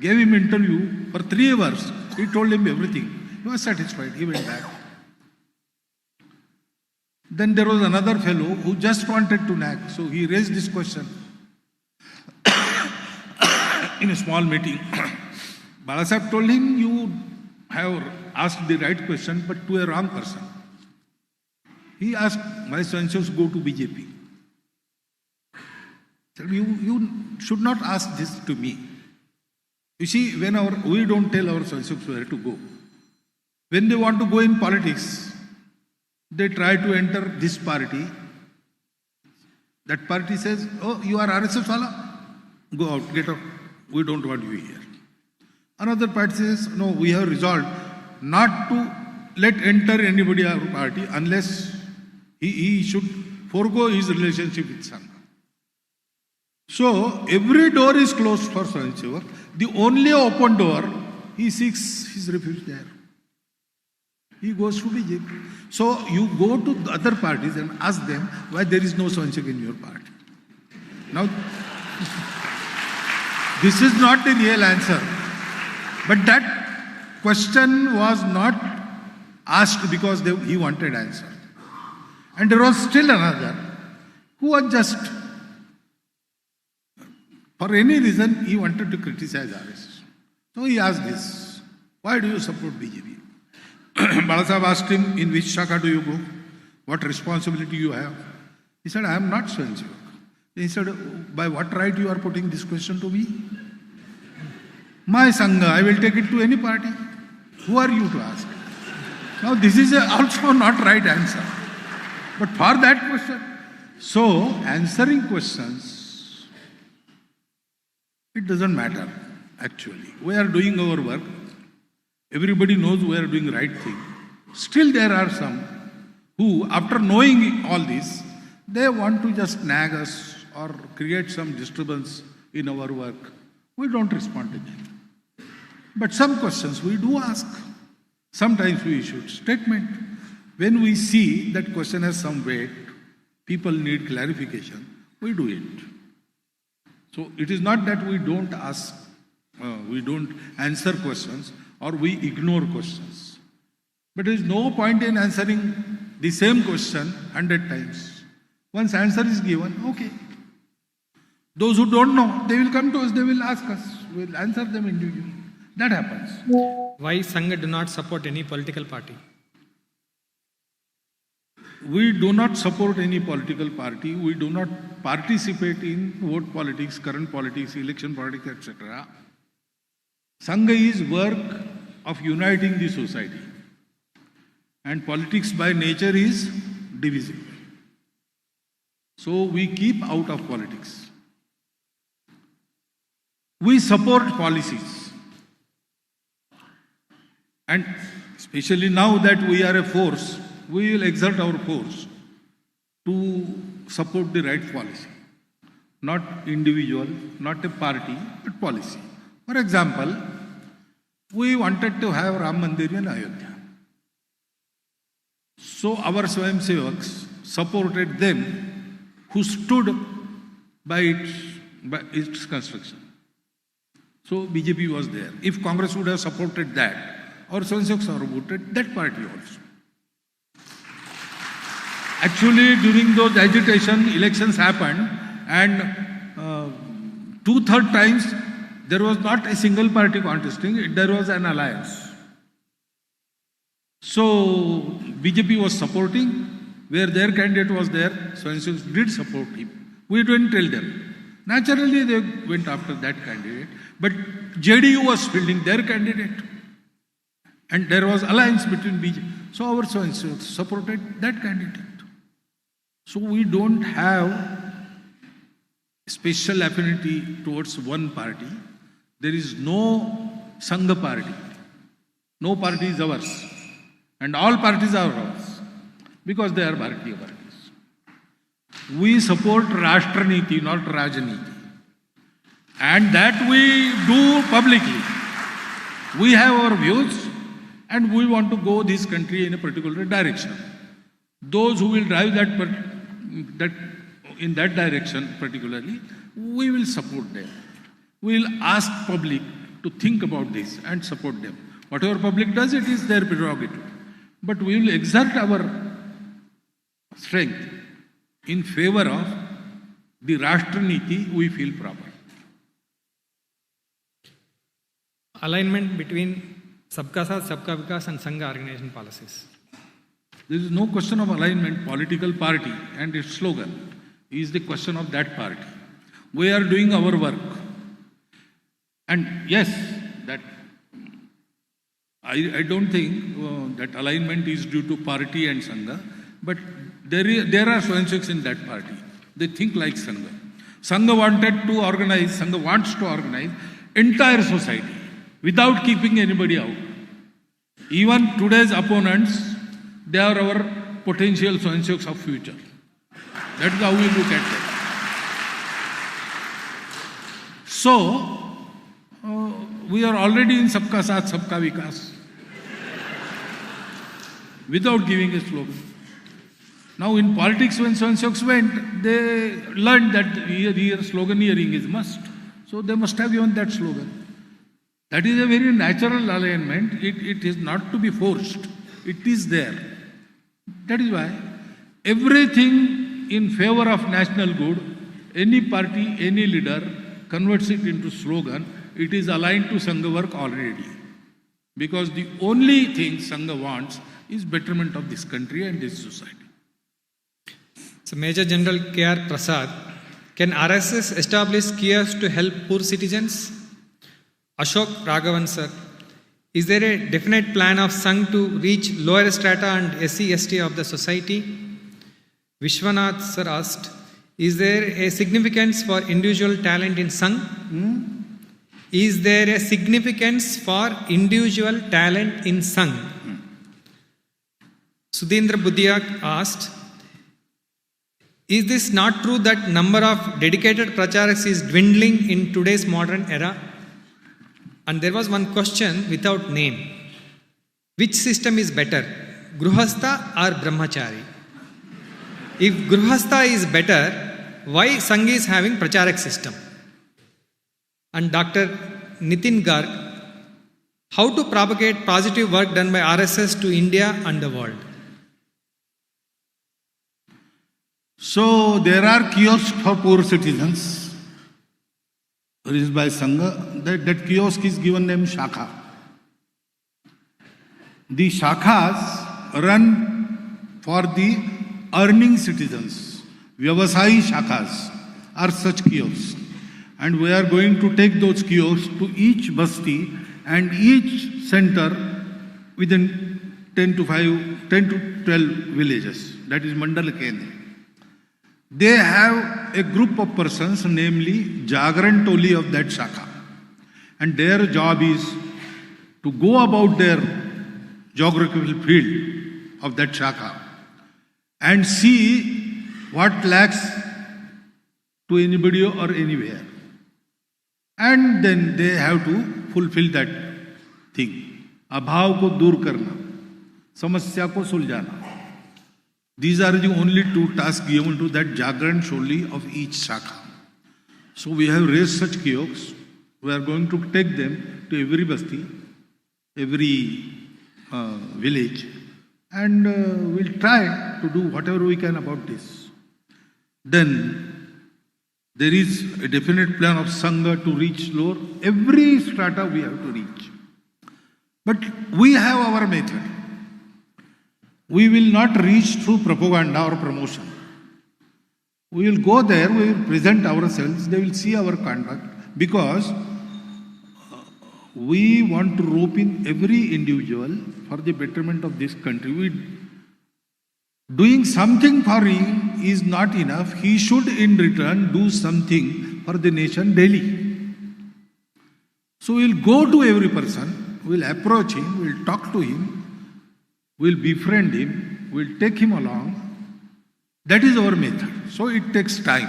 gave him interview for 3 hours. He told him everything. He was satisfied. He went back. Then there was another fellow who just wanted to nag. So he raised this question in a small meeting. Balasaheb told him, you have asked the right question, but to a wrong person. He asked, my sons go to BJP. He said, you should not ask this to me. You see, we don't tell our sons where to go. When they want to go in politics, they try to enter this party. That party says, oh, you are RSS wala? Go out, get out. We don't want you here. Another party says, no, we have resolved not to let enter anybody our party unless he should forego his relationship with Sangha. So, every door is closed for Swayansevar. The only open door, he seeks his refuge there. He goes to BJP. So, you go to the other parties and ask them why there is no Swayansevar in your party. Now, this is not the real answer. But that question was not asked because he wanted answer. And there was still another who was just, for any reason, he wanted to criticize RSS. So he asked this, why do you support BJP? Balasaheb asked him, in which shaka do you go? What responsibility you have? He said, I am not Swayansevar. He said, by what right you are putting this question to me? My Sangha, I will take it to any party. Who are you to ask? Now this is also not right answer. But for that question, so answering questions, it doesn't matter actually. We are doing our work. Everybody knows we are doing the right thing. Still there are some who, after knowing all this, they want to just nag us or create some disturbance in our work. We don't respond to them. But some questions we do ask. Sometimes we issue statement. When we see that question has some weight, people need clarification, we do it. So it is not that we don't ask, we don't answer questions or we ignore questions. But there is no point in answering the same question 100 times. Once answer is given, okay. Those who don't know, they will come to us, they will ask us. We will answer them individually. That happens. Why Sangha do not support any political party? We do not support any political party. We do not participate in vote politics, current politics, election politics, etc. Sangha is work of uniting the society. And politics by nature is divisive. So we keep out of politics. We support policies. And especially now that we are a force, we will exert our force to support the right policy. Not individual, not a party, but policy. For example, we wanted to have Ram Mandir in Ayodhya. So our Swayamsevaks supported them who stood by its construction. So BJP was there. If Congress would have supported that, our Swayamsevaks supported that party also. Actually, during those agitation, elections happened, and 2/3 times there was not a single party contesting, there was an alliance. So BJP was supporting, where their candidate was there, Swayamsevaks did support him. We didn't tell them. Naturally, they went after that candidate, but JDU was fielding their candidate. And there was alliance between BJP. So our Swayamsevaks supported that candidate. So we don't have special affinity towards one party. There is no Sangha party. No party is ours. And all parties are ours. Because they are Bharatiya parties. We support Rashtra-niti, not Rajaniti. And that we do publicly. We have our views and we want to go this country in a particular direction. Those who will drive in that direction particularly, we will support them. We will ask public to think about this and support them. Whatever public does, it is their prerogative. But we will exert our strength in favor of the Rashtra-niti we feel proper. Alignment between Sabka Saath, Sabka Vikas and Sangha organization policies. There is no question of alignment. Political party and its slogan is the question of that party. We are doing our work. And yes, that I don't think that alignment is due to party and Sangha, but there are Swayamsevaks in that party. They think like Sangha. Sangha wants to organize entire society without keeping anybody out. Even today's opponents, they are our potential Swayamsevaks of future. That is how we look at them. So, we are already in Sabka Saath, Sabka Vikas. Without giving a slogan. Now in politics, when Swayamsevaks went, they learned that here slogan hearing is must. So they must have given that slogan. That is a very natural alignment. It is not to be forced. It is there. That is why everything in favor of national good, any party, any leader converts it into slogan, it is aligned to Sangha work already. Because the only thing Sangha wants is betterment of this country and this society. So Major General K.R. Prasad, can RSS establish kiosks to help poor citizens? Ashok Raghavan sir, is there a definite plan of Sangh to reach lower strata and SC/ST of the society? Vishwanath sir asked, is there a significance for individual talent in Sangh? Is there a significance for individual talent in Sangh? Sudhendra Budiak asked, is this not true that number of dedicated pracharaks is dwindling in today's modern era? And there was one question without name. Which system is better, Gruhastha or Brahmachari? If Gruhastha is better, why Sangha is having Pracharak system? And Dr. Nitin Garg How to propagate positive work done by RSS to India and the world? So there are kiosks for poor citizens, raised by Sangha. That kiosk is given name Shakha. The Shakhas run for the earning citizens. Vyavasayi Shakhas are such kiosks. And we are going to take those kiosks to each basti and each center within 10 to 12 villages. That is Mandal Kendra. They have a group of persons, namely Jagran Toli of that Shakha. And their job is to go about their geographical field of that Shakha and see what lacks to anybody or anywhere. And then they have to fulfill that thing. Abhav ko dur karna, samasya ko suljana. These are the only two tasks given to that Jagran Sholi of each Shakha. So we have raised such kiosks. We are going to take them to every basti, every village, and we'll try to do whatever we can about this. Then there is a definite plan of Sangha to reach lower. Every strata we have to reach. But we have our method. We will not reach through propaganda or promotion. We will go there, we will present ourselves, they will see our conduct, because we want to rope in every individual for the betterment of this country. Doing something for him is not enough. He should in return do something for the nation daily. So we will go to every person, we will approach him, we will talk to him, we will befriend him, we will take him along. That is our method. So it takes time.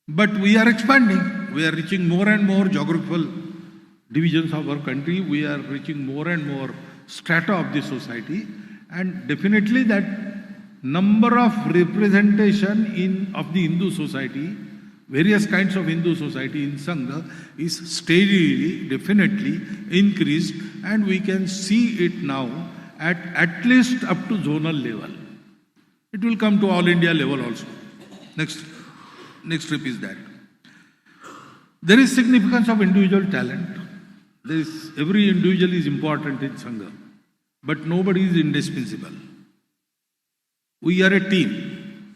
But we are expanding. We are reaching more and more geographical divisions of our country. We are reaching more and more strata of the society. And definitely that number of representation of the Hindu society, various kinds of Hindu society in Sangha, is steadily, definitely increased, and we can see it now at least up to zonal level. It will come to all India level also. Next step is that. There is significance of individual talent. Every individual is important in Sangha, but nobody is indispensable. We are a team,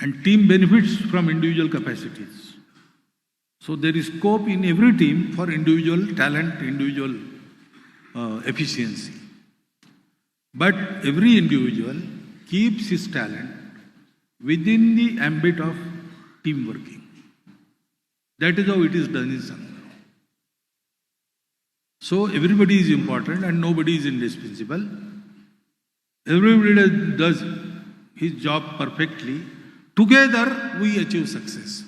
and team benefits from individual capacities. So there is scope in every team for individual talent, individual efficiency. But every individual keeps his talent within the ambit of team working. That is how it is done in Sangha. So everybody is important and nobody is indispensable. Everybody does his job perfectly. Together we achieve success.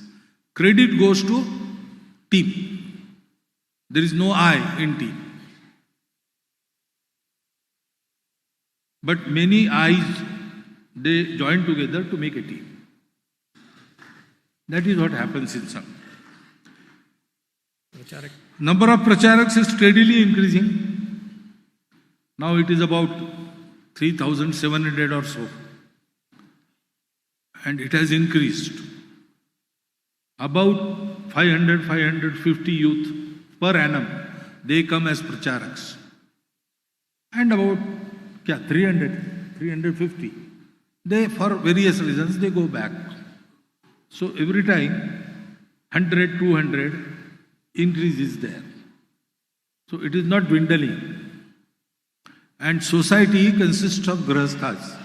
Credit goes to team. There is no I in team. But many I's, they join together to make a team. That is what happens in Sangha. Number of pracharaks is steadily increasing. Now it is about 3,700 or so. And it has increased. About 500, 550 youth per annum, they come as pracharaks. And about 300, 350. They, for various reasons, they go back. So every time, 100, 200, increase is there. So it is not dwindling. And society consists of grahasthas.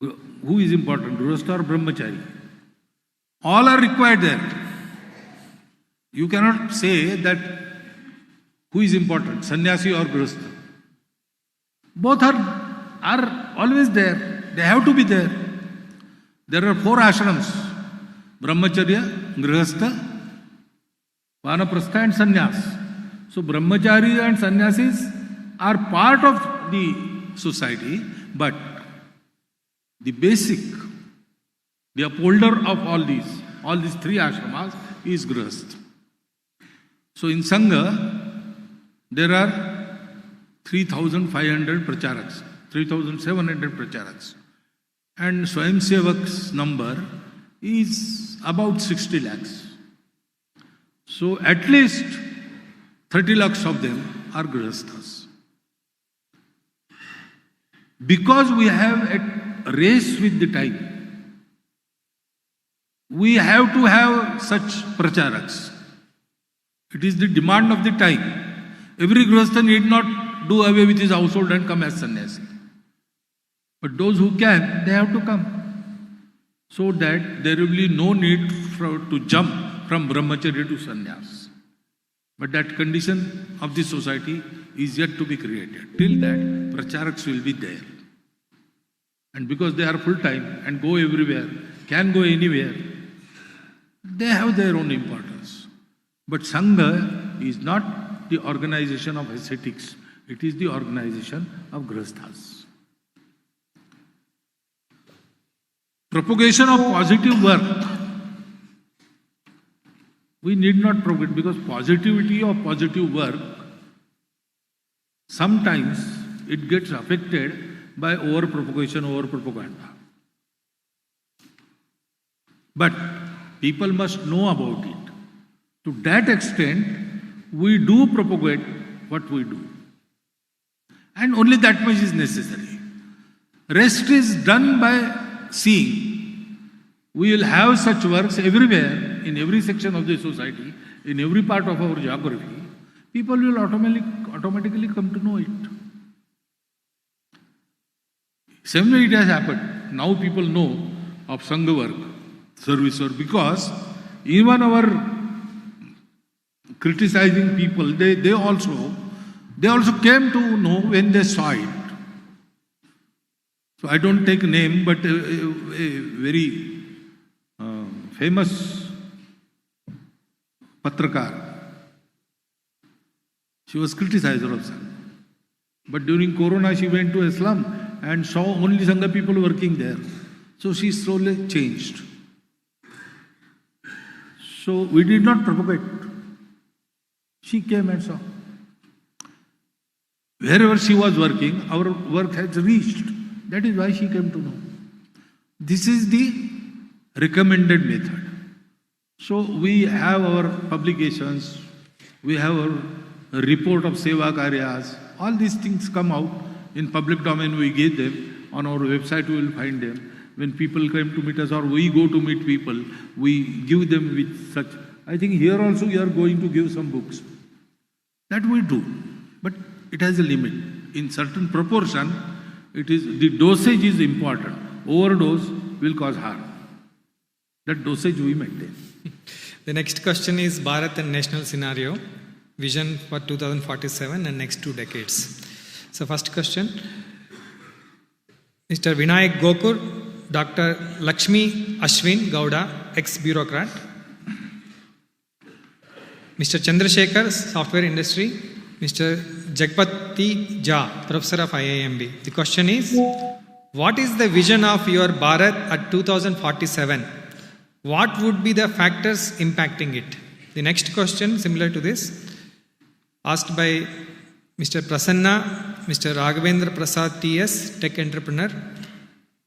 Who is important, grahastha or brahmachari? All are required there. You cannot say that who is important, sannyasi or grahastha. Both are always there. They have to be there. There are 4 ashrams: brahmacharya, grahastha, vanaprastha and sannyas. So brahmachari and sannyasis are part of the society, but the basic, the upholder of all these 3 ashramas is grahastha. So in Sangha, there are 3,500 pracharaks, 3,700 pracharaks. And Swayamsevaks number is about 60 lakhs. So at least 30 lakhs of them are grihasthas. Because we have a race with the time, we have to have such pracharaks. It is the demand of the time. Every grihastha need not do away with his household and come as sannyasi. But those who can, they have to come. So that there will be no need to jump from brahmacharya to sannyas. But that condition of the society is yet to be created. Till that, pracharaks will be there. And because they are full-time and go everywhere, can go anywhere, they have their own importance. But Sangha is not the organization of ascetics. It is the organization of grihasthas. Propagation of positive work. We need not propagate because positivity of positive work, sometimes it gets affected by over-propagation, over-propaganda. But people must know about it. To that extent, we do propagate what we do. And only that much is necessary. Rest is done by seeing. We will have such works everywhere, in every section of the society, in every part of our geography. People will automatically come to know it. Same way it has happened. Now people know of Sangha work, service work, because even our criticizing people, they also came to know when they saw it. So I don't take a name, but a very famous Patrakar. She was criticizer of Sangha. But during Corona, she went to Islam and saw only Sangha people working there. So she slowly changed. So we did not propagate. She came and saw. Wherever she was working, our work has reached. That is why she came to know. This is the recommended method. So we have our publications, we have our report of Seva Karyas, all these things come out in public domain, we give them. On our website we will find them. When people come to meet us or we go to meet people, we give them with such. I think here also we are going to give some books. That we do. But it has a limit. In certain proportion, the dosage is important. Overdose will cause harm. That dosage we maintain. The next question is Bharat and national scenario, vision for 2047 and next 2 decades. So first question, Mr. Vinayak Gokur, Dr. Lakshmi Ashwin Gowda, ex-bureaucrat. Mr. Chandrasekhar, software industry. Mr. Jagpati Jha, professor of IIMB. The question is, what is the vision of your Bharat at 2047? What would be the factors impacting it? The next question, similar to this, asked by Mr. Prasanna, Mr. Raghavendra Prasad TS, tech entrepreneur,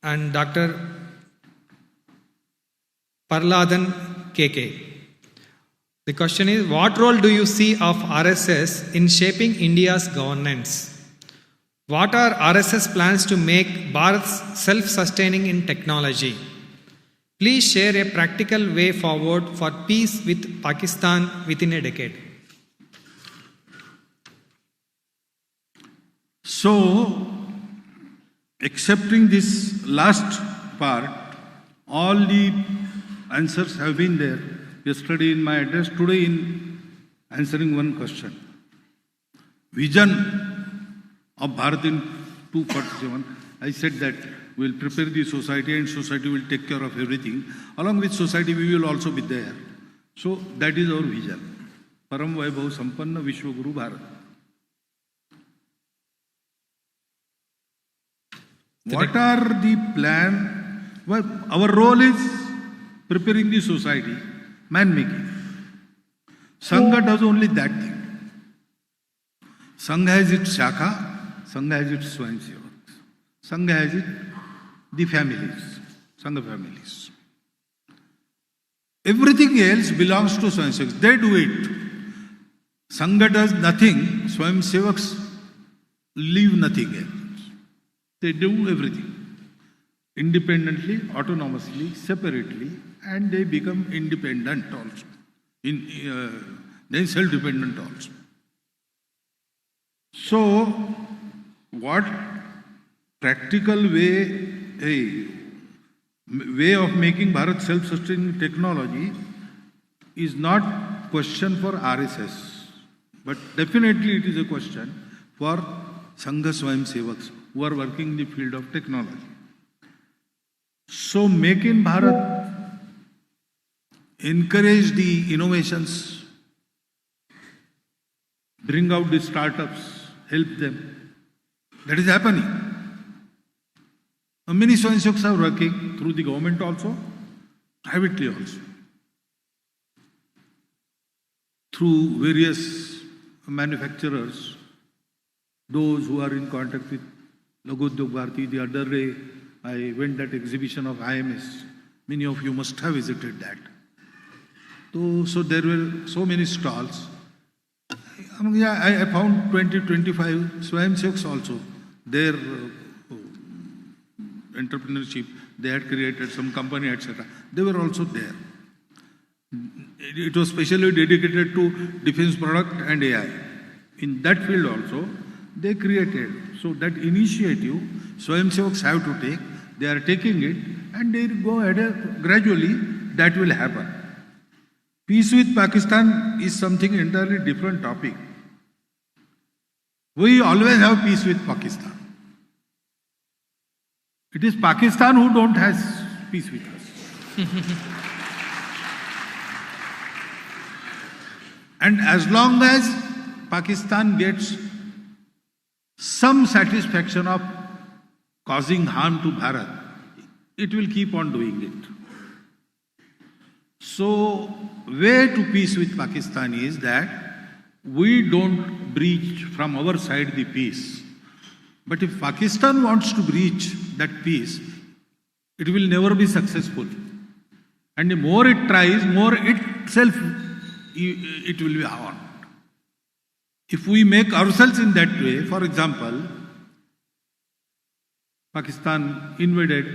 and Dr. Parladan KK. The question is, what role do you see of RSS in shaping India's governance? What are RSS plans to make Bharat self-sustaining in technology? Please share a practical way forward for peace with Pakistan within a decade. So, accepting this last part, all the answers have been there. Yesterday in my address, today in answering one question. Vision of Bharat in 247, I said that we will prepare the society and society will take care of everything. Along with society, we will also be there. So that is our vision. Param Vaibhav Sampanna Vishwaguru Bharat. What are the plan? Well, our role is preparing the society, man-making. Sangha does only that thing. Sangha has its Shakha, Sangha has its Swayamsevaks. Sangha has it, the families, Sangha families. Everything else belongs to Swayamsevaks. They do it. Sangha does nothing, Swayamsevaks leave nothing else. They do everything. Independently, autonomously, separately, and they become independent also. Then self-dependent also. So, what practical way of making Bharat self-sustaining technology is not question for RSS, but definitely it is a question for Sangha Swayamsevaks who are working in the field of technology. So, Make in Bharat, encourage the innovations, bring out the startups, help them. That is happening. Many Swayamsevaks are working through the government also, privately also, through various manufacturers, those who are in contact with Laghu Udyog Bharati. The other day, I went at exhibition of IMS. Many of you must have visited that. So there were so many stalls. I found 20-25 Swayamsevaks also. Their entrepreneurship, they had created some company, etc. They were also there. It was specially dedicated to defense product and AI. In that field also, they created. So that initiative, Swayamsevaks have to take. They are taking it and they go ahead gradually. That will happen. Peace with Pakistan is something entirely different topic. We always have peace with Pakistan. It is Pakistan who don't have peace with us. And as long as Pakistan gets some satisfaction of causing harm to Bharat, it will keep on doing it. So, way to peace with Pakistan is that we don't breach from our side the peace. But if Pakistan wants to breach that peace, it will never be successful. And the more it tries, more itself it will be harmed. If we make ourselves in that way, for example, Pakistan invaded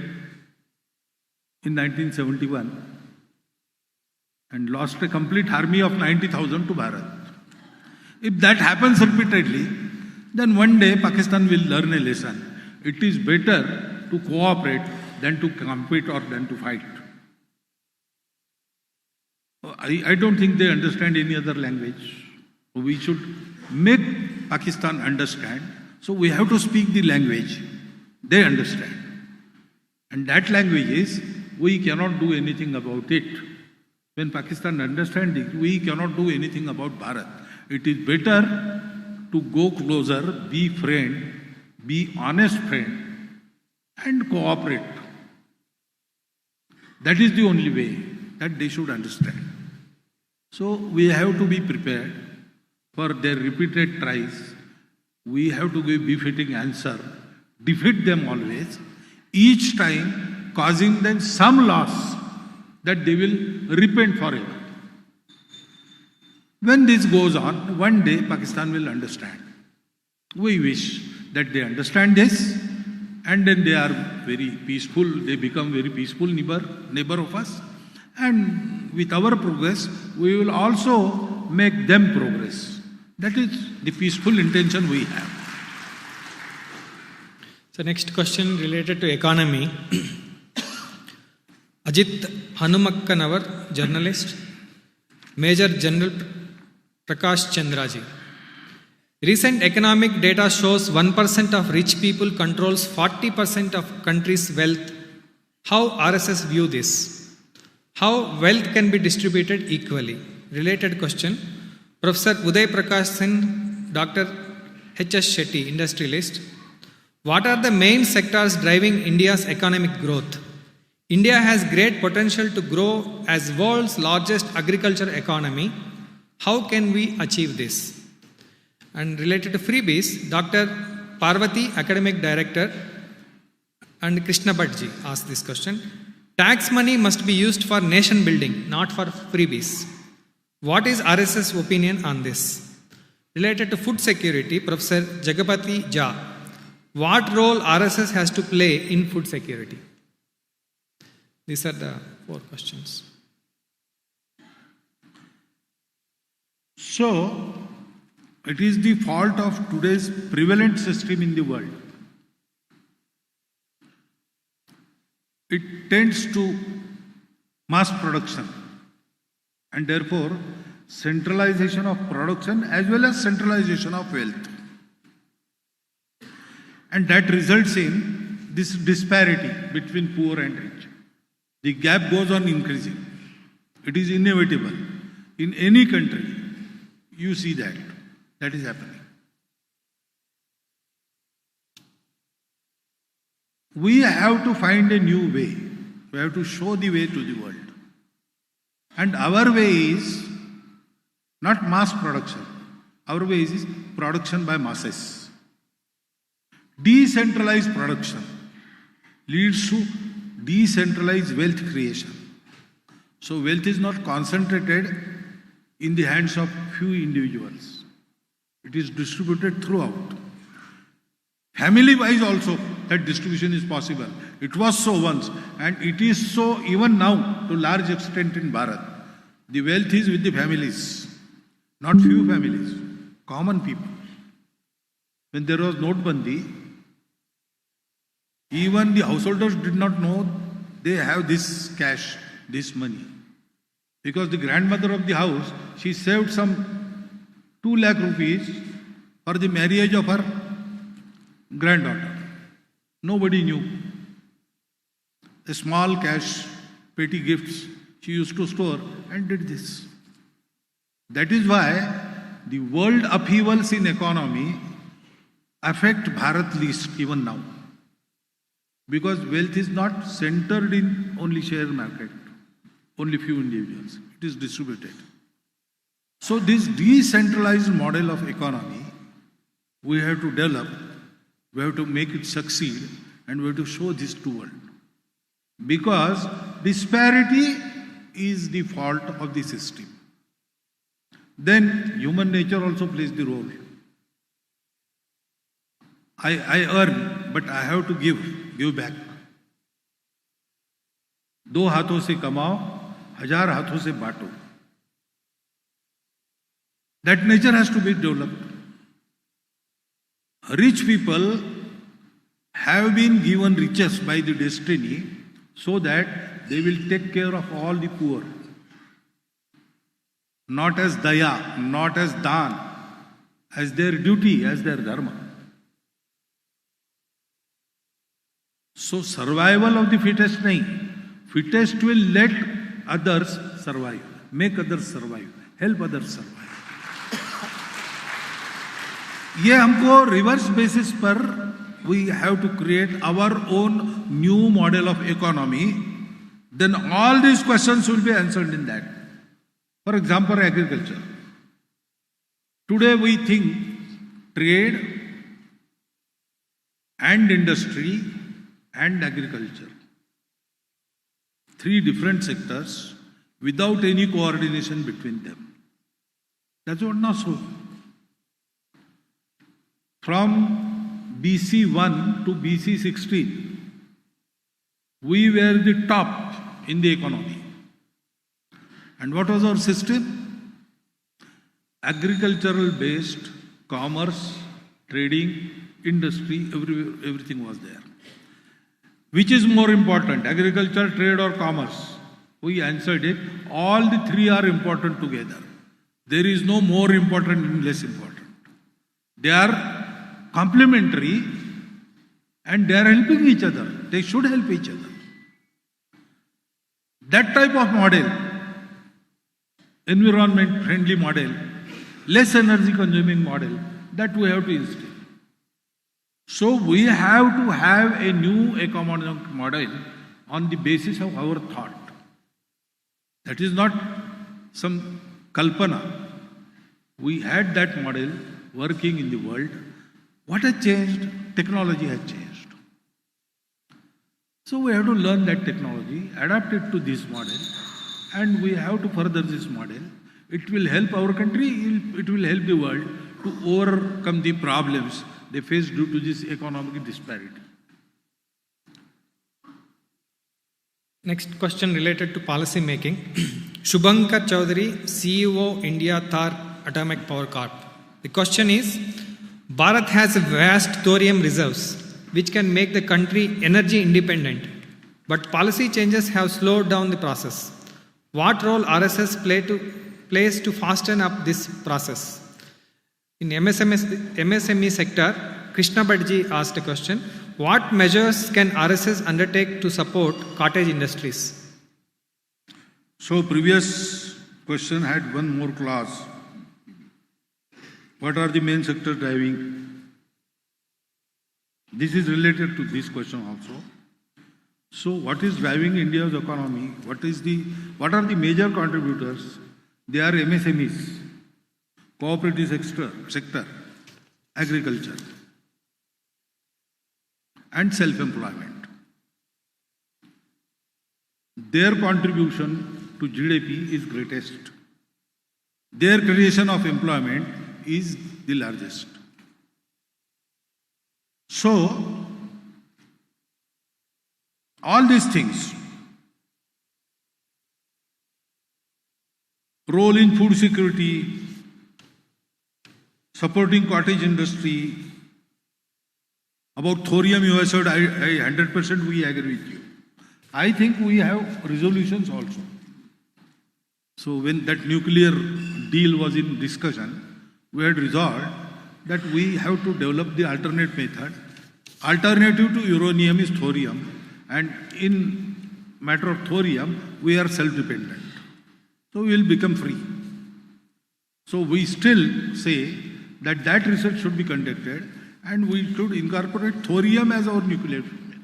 in 1971 and lost a complete army of 90,000 to Bharat. If that happens repeatedly, then one day Pakistan will learn a lesson. It is better to cooperate than to compete or than to fight. I don't think they understand any other language. We should make Pakistan understand. So we have to speak the language they understand. And that language is, we cannot do anything about it. When Pakistan understands it, we cannot do anything about Bharat. It is better to go closer, be friend, be honest friend, and cooperate. That is the only way that they should understand. So we have to be prepared for their repeated tries. We have to give befitting answer, defeat them always, each time causing them some loss that they will repent forever. When this goes on, one day Pakistan will understand. We wish that they understand this, and then they are very peaceful, they become very peaceful neighbor of us. And with our progress, we will also make them progress. That is the peaceful intention we have. So next question related to economy. Ajit Hanumakkanawar, journalist. Major General Prakash Chandraji. Recent economic data shows 1% of rich people controls 40% of country's wealth. How RSS view this? How wealth can be distributed equally? Related question. Professor Uday Prakash Singh, Dr. H.S. Shetty, industrialist. What are the main sectors driving India's economic growth? India has great potential to grow as world's largest agriculture economy. How can we achieve this? And related to freebies, Dr. Parvati, Academic Director, and Krishna Bhattji asked this question. Tax money must be used for nation building, not for freebies. What is RSS opinion on this? Related to food security, Professor Jagapati Jha. What role RSS has to play in food security? These are the 4 questions. So, it is the fault of today's prevalent system in the world. It tends to mass production and therefore centralization of production as well as centralization of wealth. And that results in this disparity between poor and rich. The gap goes on increasing. It is inevitable. In any country, you see that. That is happening. We have to find a new way. We have to show the way to the world. And our way is not mass production. Our way is production by masses. Decentralized production leads to decentralized wealth creation. So wealth is not concentrated in the hands of few individuals. It is distributed throughout. Family-wise also, that distribution is possible. It was so once, and it is so even now to large extent in Bharat. The wealth is with the families, not few families, common people. When there was Notbandi, even the householders did not know they have this cash, this money. Because the grandmother of the house, she saved some 2 lakh rupees for the marriage of her granddaughter. Nobody knew. A small cash, petty gifts, she used to store and did this. That is why the world upheavals in economy affect Bharat least even now. Because wealth is not centered in only share market, only few individuals. It is distributed. So this decentralized model of economy, we have to develop, we have to make it succeed, and we have to show this to the world. Because disparity is the fault of the system. Then human nature also plays the role. I earn, but I have to give back. 2 हाथों से कमाओ, 1000 हाथों से बांटो. That nature has to be developed. Rich people have been given riches by the destiny so that they will take care of all the poor. Not as daya, not as dan, as their duty, as their dharma. So survival of the fittest nahi. Fittest will let others survive, make others survive, help others survive. ये हमको reverse basis पर we have to create our own new model of economy. Then all these questions will be answered in that. For example, agriculture. Today we think trade and industry and agriculture. 3 different sectors without any coordination between them. That's what not so. From BC 1 to BC 16, we were the top in the economy. And what was our system? Agricultural based, commerce, trading, industry, everything was there. Which is more important, agriculture, trade or commerce? We answered it, all the 3 are important together. There is no more important and less important. They are complementary and they are helping each other. They should help each other. That type of model, environment friendly model, less energy consuming model, that we have to instill. So we have to have a new economic model on the basis of our thought. That is not some kalpana. We had that model working in the world. What has changed? Technology has changed. So we have to learn that technology, adapt it to this model, and we have to further this model. It will help our country, it will help the world to overcome the problems they face due to this economic disparity. Next question related to policy making. Shubhankar Chaudhary, CEO, India Tar Atomic Power Corp. The question is, Bharat has vast thorium reserves which can make the country energy independent, but policy changes have slowed down the process. What role RSS plays to fasten up this process? In MSME sector, Krishna Bhattji asked a question. What measures can RSS undertake to support cottage industries? So previous question had one more clause. What are the main sectors driving? This is related to this question also. So what is driving India's economy? What are the major contributors? They are MSMEs, cooperative sector, agriculture, and self-employment. Their contribution to GDP is greatest. Their creation of employment is the largest. So, all these things, role in food security, supporting cottage industry, about thorium you have said, I 100% we agree with you. I think we have resolutions also. So when that nuclear deal was in discussion, we had resolved that we have to develop the alternate method. Alternative to uranium is thorium, and in matter of thorium, we are self-dependent. So we will become free. So we still say that research should be conducted, and we should incorporate thorium as our nuclear fuel.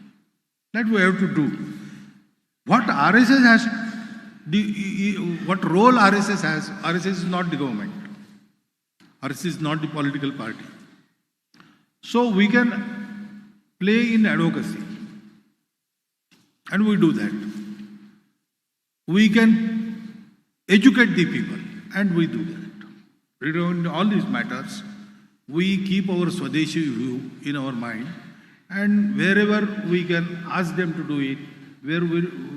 That we have to do. What RSS has, what role RSS has, RSS is not the government. RSS is not the political party. So we can play in advocacy. And we do that. We can educate the people, and we do that. Regarding all these matters, we keep our Swadeshi view in our mind, and wherever we can ask them to do it, where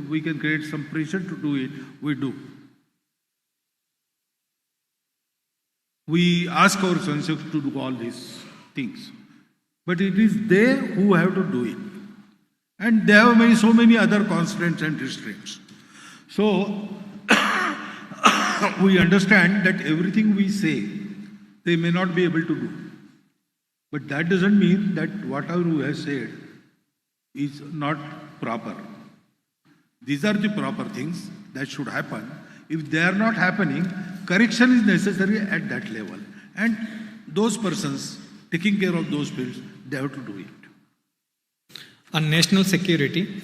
we can create some pressure to do it, we do. We ask our sensors to do all these things. But it is they who have to do it. And there are so many other constraints and restraints. So, we understand that everything we say, they may not be able to do. But that doesn't mean that whatever we have said is not proper. These are the proper things that should happen. If they are not happening, correction is necessary at that level. And those persons taking care of those fields, they have to do it. On national security,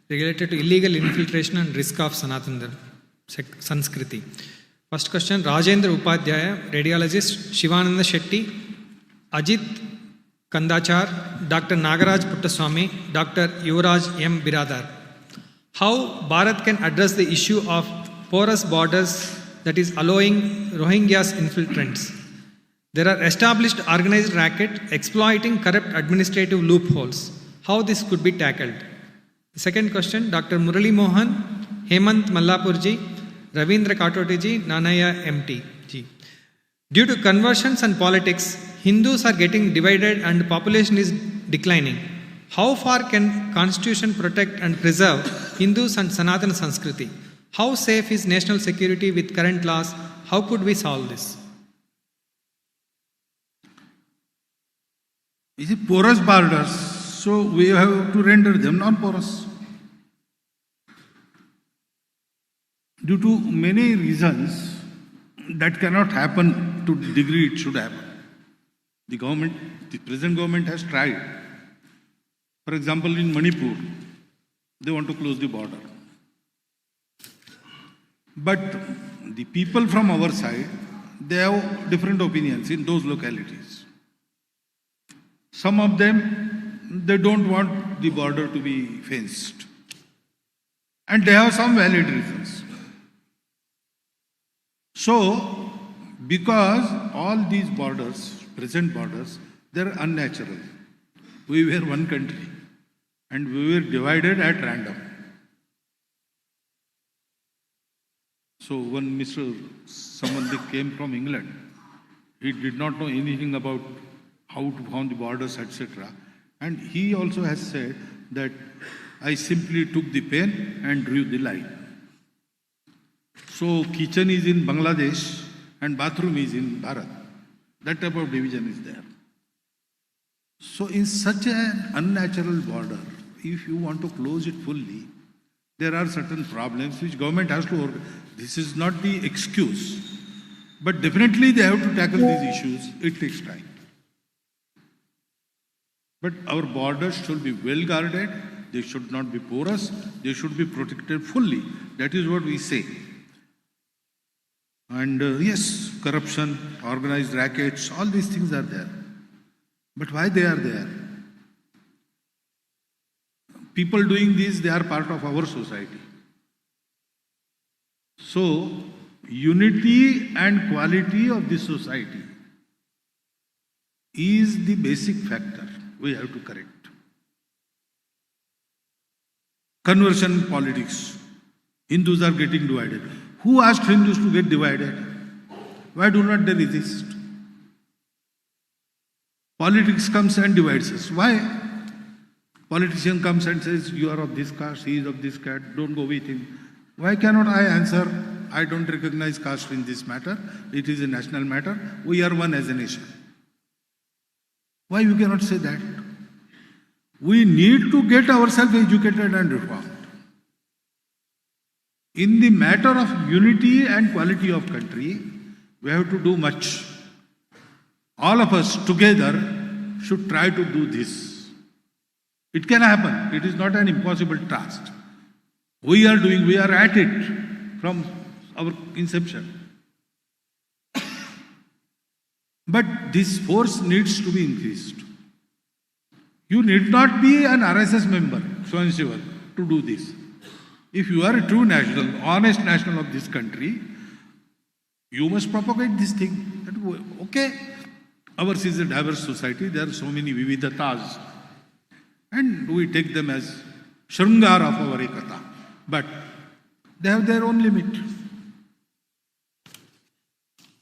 related to illegal infiltration and risk of Sanatana Sanskriti. First question, Rajendra Upadhyaya, radiologist, Shivananda Shetty, Ajit Kandachar, Dr. Nagaraj Puttaswamy, Dr. Yuvraj M. Biradar. How Bharat can address the issue of porous borders that is allowing Rohingyas infiltrants? There are established organized racket exploiting corrupt administrative loopholes. How this could be tackled? The second question, Dr. Murali Mohan, Hemant Mallapurji, Ravindra Katotiji, Nanaya MT. Due to conversions and politics, Hindus are getting divided and population is declining. How far can Constitution protect and preserve Hindus and Sanatana Sanskriti? How safe is national security with current laws? How could we solve this? Is it porous borders? So we have to render them non-porous. Due to many reasons, that cannot happen to the degree it should happen. The present government has tried. For example, in Manipur, they want to close the border. But the people from our side, they have different opinions in those localities. Some of them, they don't want the border to be fenced. And they have some valid reasons. So, because all these borders, present borders, they're unnatural. We were one country and we were divided at random. So when someone came from England, he did not know anything about how to found the borders, etc. And he also has said that I simply took the pen and drew the line. So kitchen is in Bangladesh and bathroom is in Bharat. That type of division is there. So in such an unnatural border, if you want to close it fully, there are certain problems which government has to organize. This is not the excuse, but definitely they have to tackle these issues. It takes time. But our borders should be well guarded. They should not be porous. They should be protected fully. That is what we say. And yes, corruption, organized rackets, all these things are there. But why they are there? People doing this, they are part of our society. So, unity and quality of the society is the basic factor we have to correct. Conversion politics. Hindus are getting divided. Who asked Hindus to get divided? Why do not they resist? Politics comes and divides us. Why? Politician comes and says, you are of this caste, he is of this caste, don't go with him. Why cannot I answer, I don't recognize caste in this matter, it is a national matter, we are one as a nation. Why you cannot say that? We need to get ourselves educated and reformed. In the matter of unity and quality of country, we have to do much. All of us together should try to do this. It can happen. It is not an impossible task. We are at it from our inception. But this force needs to be increased. You need not be an RSS member, so and so, to do this. If you are a true national, honest national of this country, you must propagate this thing. That, okay, ours is a diverse society, there are so many vividhatas, and we take them as Shrungar of our Ekata. But they have their own limit.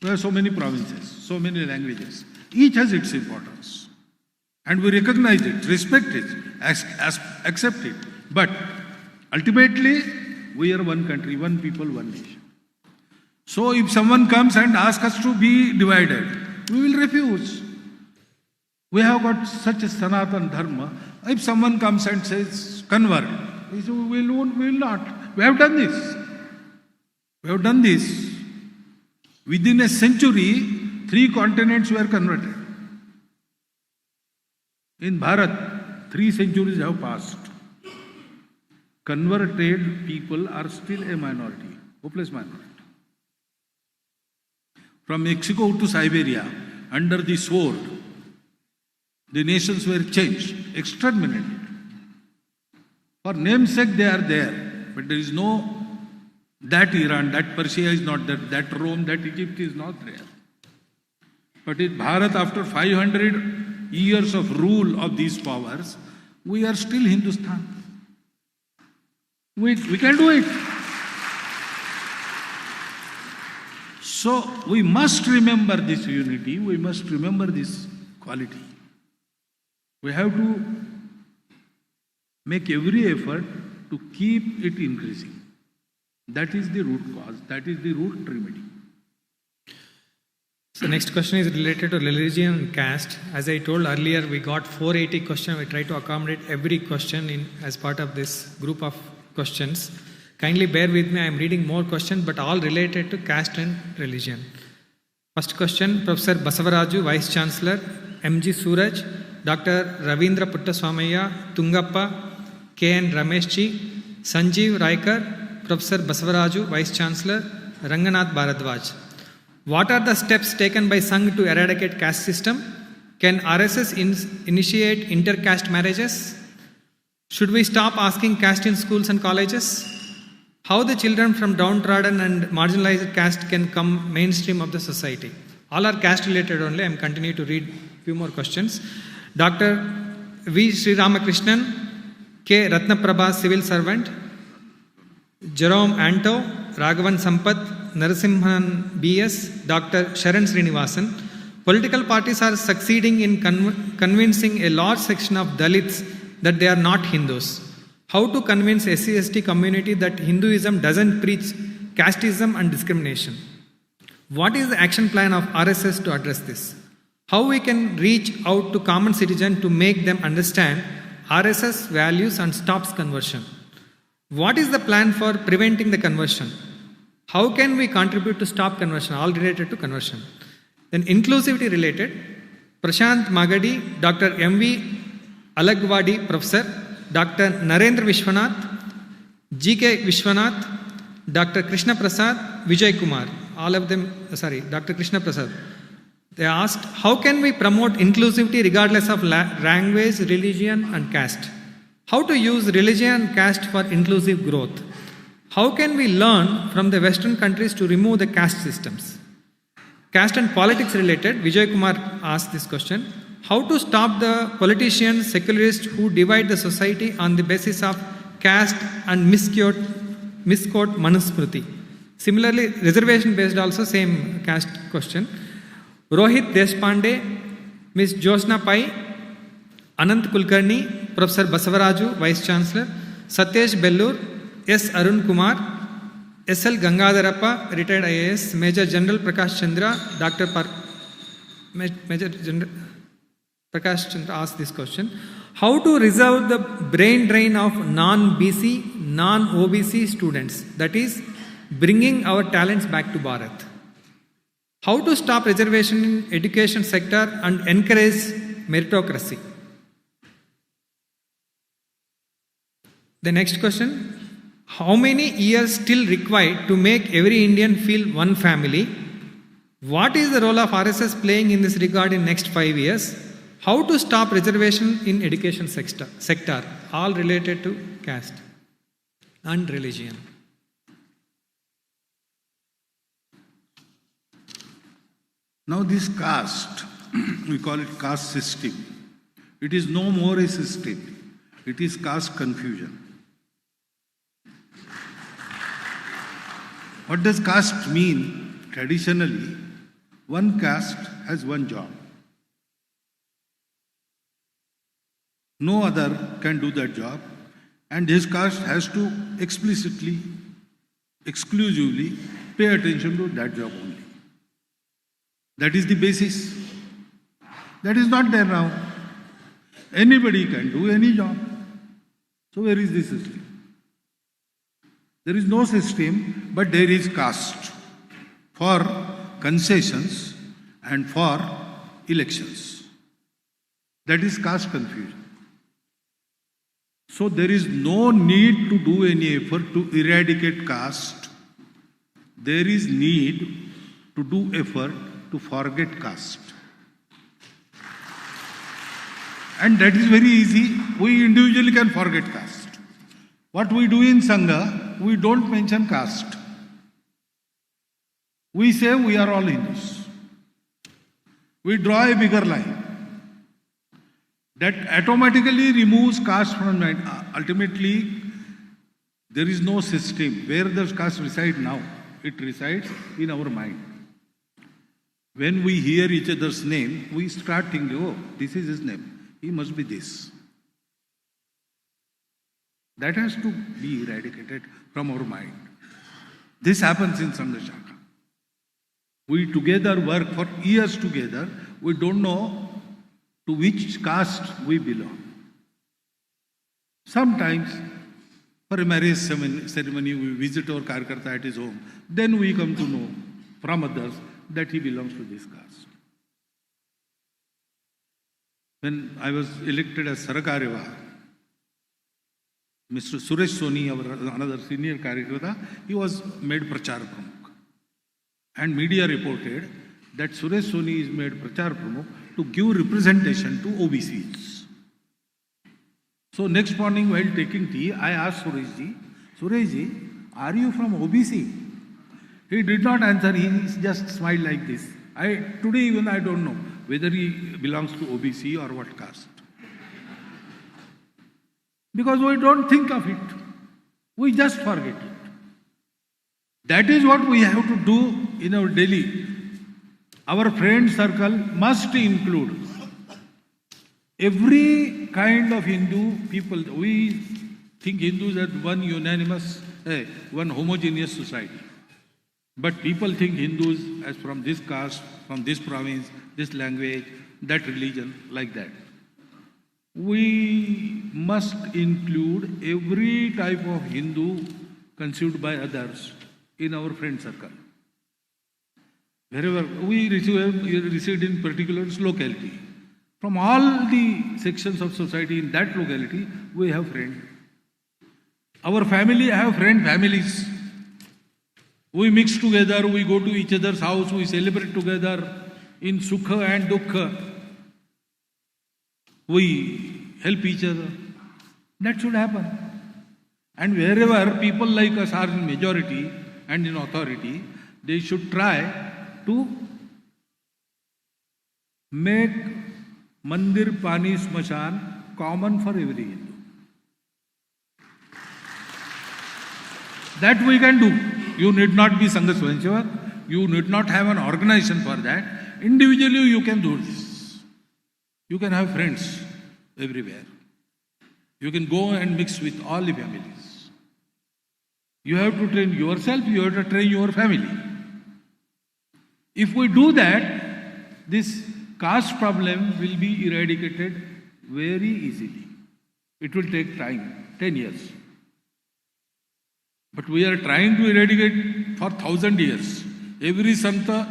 There are so many provinces, so many languages. Each has its importance. And we recognize it, respect it, accept it. But ultimately, we are one country, one people, one nation. So if someone comes and asks us to be divided, we will refuse. We have got such a Sanatan Dharma. If someone comes and says, convert, we say, we will not. We have done this. We have done this. Within a century, 3 continents were converted. In Bharat, 3 centuries have passed. Converted people are still a minority, hopeless minority. From Mexico to Siberia, under the sword, the nations were changed, exterminated. For namesake they are there, but there is no, that Iran, that Persia is not there, that Rome, that Egypt is not there. But in Bharat, after 500 years of rule of these powers, we are still Hindustan. We can do it. So we must remember this unity, we must remember this quality. We have to make every effort to keep it increasing. That is the root cause, that is the root remedy. So next question is related to religion and caste. As I told earlier, we got 480 questions. We try to accommodate every question as part of this group of questions. Kindly bear with me, I am reading more questions, but all related to caste and religion. First question, Professor Basavaraju, Vice Chancellor, MG Suraj, Dr. Ravindra Puttaswamaya, Tungappa, K.N. Rameshji, Sanjeev Raikar, Professor Basavaraju, Vice Chancellor, Ranganath Bharadwaj. What are the steps taken by Sangh to eradicate caste system? Can RSS initiate inter-caste marriages? Should we stop asking caste in schools and colleges? How the children from downtrodden and marginalized caste can come mainstream of the society? All are caste related only. I am continuing to read few more questions. Dr. V. Sri Ramakrishnan, K. Ratnaprabha, civil servant, Jerome Anto, Raghavan Sampath, Narasimhan BS, Dr. Sharan Srinivasan. Political parties are succeeding in convincing a large section of Dalits that they are not Hindus. How to convince SC/ST community that Hinduism doesn't preach casteism and discrimination? What is the action plan of RSS to address this? How we can reach out to common citizen to make them understand RSS values and stops conversion? What is the plan for preventing the conversion? How can we contribute to stop conversion? All related to conversion. Then inclusivity related, Prashant Magadi, Dr. M.V. Alagwadi, Professor, Dr. Narendra Vishwanath, G.K. Vishwanath, Dr. Krishna Prasad, Vijay Kumar, all of them, Dr. Krishna Prasad. They asked, how can we promote inclusivity regardless of language, religion and caste? How to use religion and caste for inclusive growth? How can we learn from the Western countries to remove the caste systems? Caste and politics related, Vijay Kumar asked this question. How to stop the politicians, secularists who divide the society on the basis of caste and misquote Manusmriti? Similarly, reservation based also same caste question. Rohit Deshpande, Ms. Josna Pai, Anant Kulkarni, Professor Basavaraju, Vice Chancellor, Satyesh Bellur, S. Arun Kumar, S.L. Gangadharappa, retired IAS, Major General Prakash Chandra, Dr. Major General Prakash Chandra asked this question. How to resolve the brain drain of non-BC, non-OBC students? That is, bringing our talents back to Bharat. How to stop reservation in education sector and encourage meritocracy? The next question. How many years still required to make every Indian feel one family? What is the role of RSS playing in this regard in next 5 years? How to stop reservation in education sector, all related to caste and religion. Now this caste, we call it caste system. It is no more a system. It is caste confusion. What does caste mean? Traditionally, one caste has one job. No other can do that job, and his caste has to explicitly, exclusively pay attention to that job only. That is the basis. That is not there now. Anybody can do any job. So where is the system? There is no system, but there is caste for concessions and for elections. That is caste confusion. So there is no need to do any effort to eradicate caste. There is need to do effort to forget caste. And that is very easy. We individually can forget caste. What we do in Sangha, we don't mention caste. We say we are all Hindus. We draw a bigger line. That automatically removes caste from mind. Ultimately, there is no system. Where does caste reside now? It resides in our mind. When we hear each other's name, we start thinking, oh, this is his name. He must be this. That has to be eradicated from our mind. This happens in Sangha Shakha. We together work for years together. We don't know to which caste we belong. Sometimes, for a marriage ceremony, we visit our Karkarta at his home. Then we come to know from others that he belongs to this caste. When I was elected as Sarakareva, Mr. Suresh Soni, our another senior Karyakarta, he was made Prachar Pramukh. and media reported that Suresh Soni is made Prachar Pramukh to give representation to OBCs. So next morning while taking tea, I asked Sureshji, are you from OBC? He did not answer, he just smiled like this. Today even I don't know whether he belongs to OBC or what caste. Because we don't think of it. We just forget it. That is what we have to do in our daily. Our friend circle must include every kind of Hindu people. We think Hindus are one unanimous, one homogeneous society. But people think Hindus as from this caste, from this province, this language, that religion, like that. We must include every type of Hindu conceived by others in our friend circle. Wherever we received in particular locality. From all the sections of society in that locality, we have friends. Our family have families. We mix together, we go to each other's house, we celebrate together in Sukha and Dukha. We help each other. That should happen. And wherever people like us are in majority and in authority, they should try to make Mandir, Pani, Smashan common for every Hindu. That we can do. You need not be Sangha Swayamsevak. You need not have an organization for that. Individually you can do this. You can have friends everywhere. You can go and mix with all the families. You have to train yourself, you have to train your family. If we do that, this caste problem will be eradicated very easily. It will take time, 10 years. But we are trying to eradicate for 1,000 years. Every Santa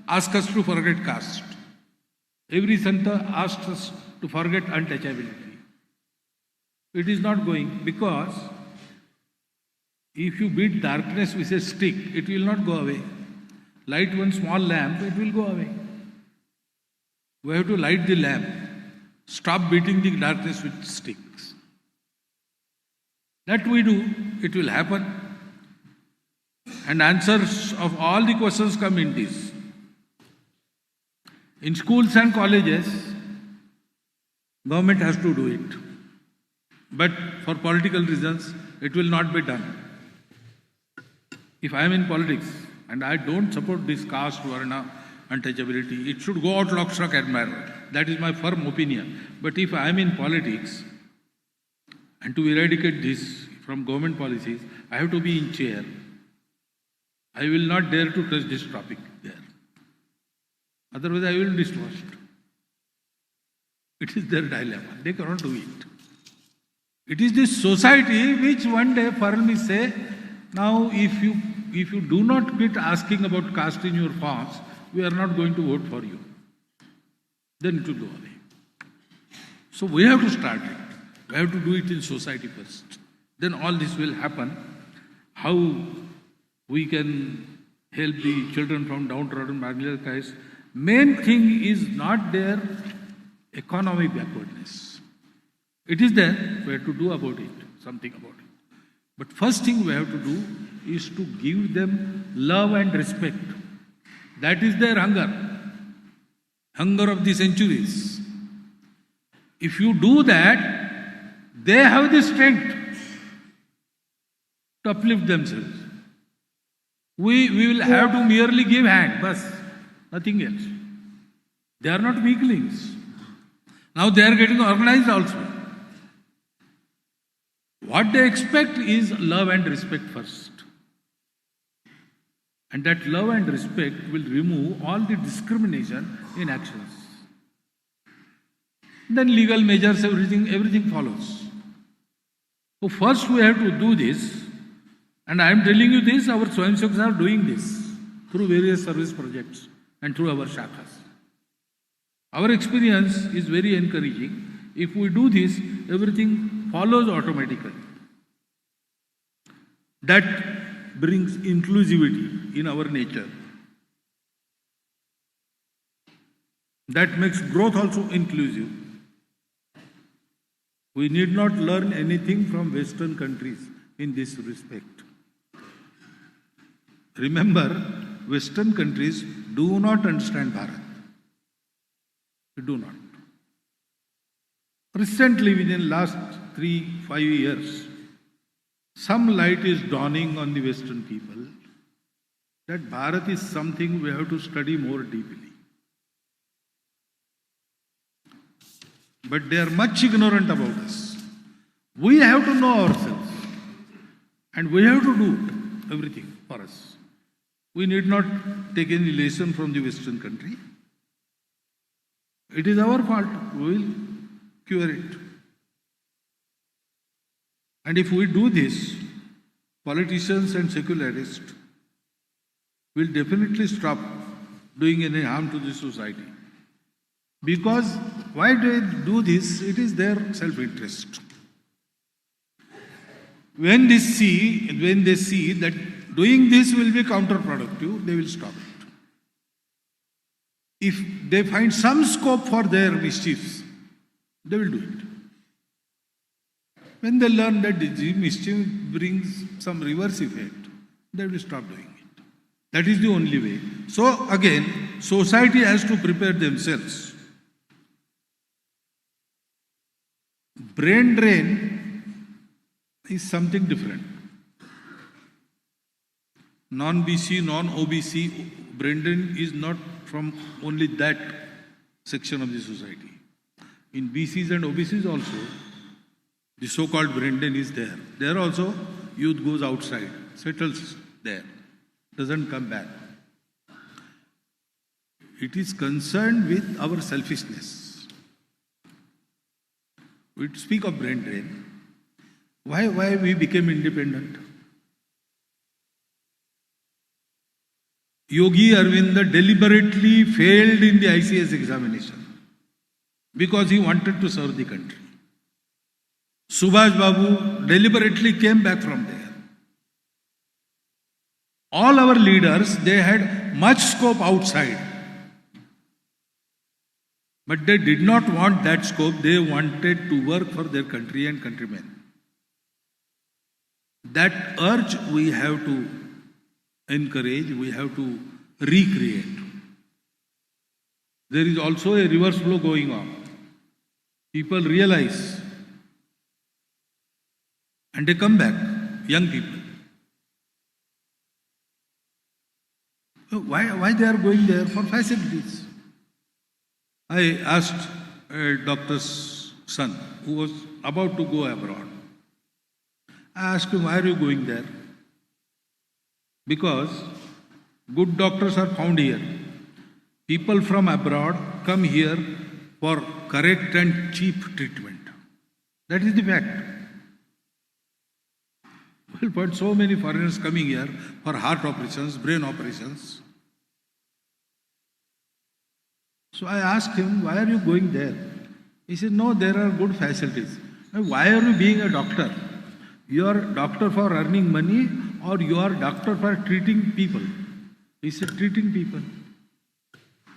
asks us to forget caste. Every Santa asks us to forget untouchability. It is not going because if you beat darkness with a stick, it will not go away. Light one small lamp, it will go away. We have to light the lamp. Stop beating the darkness with sticks. That we do, it will happen. And answers of all the questions come in this. In schools and colleges, government has to do it. But for political reasons, it will not be done. If I am in politics and I don't support this caste, varna, untouchability, it should go out lock, stock and barrel. That is my firm opinion. But if I am in politics and to eradicate this from government policies, I have to be in chair. I will not dare to touch this topic there. Otherwise I will be distrust. It is their dilemma. They cannot do it. It is this society which one day firmly say, now if you do not quit asking about caste in your forms, we are not going to vote for you. Then it will go away. So we have to start it. We have to do it in society first. Then all this will happen. How we can help the children from downtrodden marginalized. Main thing is not their economic backwardness. It is there, we have to do about it, something about it. But first thing we have to do is to give them love and respect. That is their hunger of the centuries. If you do that, they have the strength to uplift themselves. We will have to merely give hand, but nothing else. They are not weaklings. Now they are getting organized also. What they expect is love and respect first. And that love and respect will remove all the discrimination in actions. Then legal measures, everything follows. So first we have to do this. And I am telling you this, our Swayamsevaks are doing this through various service projects and through our shakhas. Our experience is very encouraging. If we do this, everything follows automatically. That brings inclusivity in our nature. That makes growth also inclusive. We need not learn anything from Western countries in this respect. Remember, Western countries do not understand Bharat. They do not. Recently, within last 3-5 years, some light is dawning on the Western people that Bharat is something we have to study more deeply. But they are much ignorant about us. We have to know ourselves. And we have to do everything for us. We need not take any lesson from the Western country. It is our fault. We will cure it. And if we do this, politicians and secularists will definitely stop doing any harm to the society. Because why do they do this? It is their self-interest. When they see that doing this will be counterproductive, they will stop it. If they find some scope for their mischiefs, they will do it. When they learn that the mischief brings some reverse effect, they will stop doing it. That is the only way. So again, society has to prepare themselves. Brain drain is something different. Non-BC, non-OBC, brain drain is not from only that section of the society. In BCs and OBCs also, the so-called brain drain is there. There also, youth goes outside, settles there, doesn't come back. It is concerned with our selfishness. We speak of brain drain. Why we became independent? Yogi Arvinda deliberately failed in the ICS examination because he wanted to serve the country. Subhash Babu deliberately came back from there. All our leaders, they had much scope outside. But they did not want that scope. They wanted to work for their country and countrymen. That urge we have to encourage, we have to recreate. There is also a reverse flow going on. People realize and they come back, young people. Why they are going there? For facilities. I asked a doctor's son who was about to go abroad. I asked him, why are you going there? Because good doctors are found here. People from abroad come here for correct and cheap treatment. That is the fact. We'll find so many foreigners coming here for heart operations, brain operations. So I asked him, why are you going there? He said, no, there are good facilities. Why are you being a doctor? You are a doctor for earning money or you are a doctor for treating people? He said, treating people.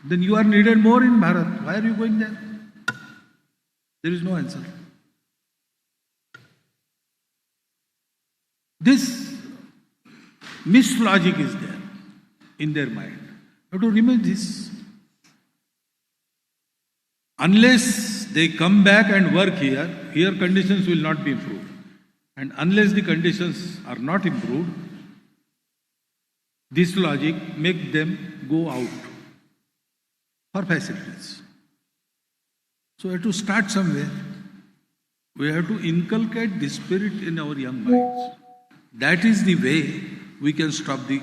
Then you are needed more in Bharat. Why are you going there? There is no answer. This mislogic is there in their mind. You have to remember this. Unless they come back and work here, here conditions will not be improved. And unless the conditions are not improved, this logic makes them go out for facilities. So we have to start somewhere. We have to inculcate this spirit in our young minds. That is the way we can stop the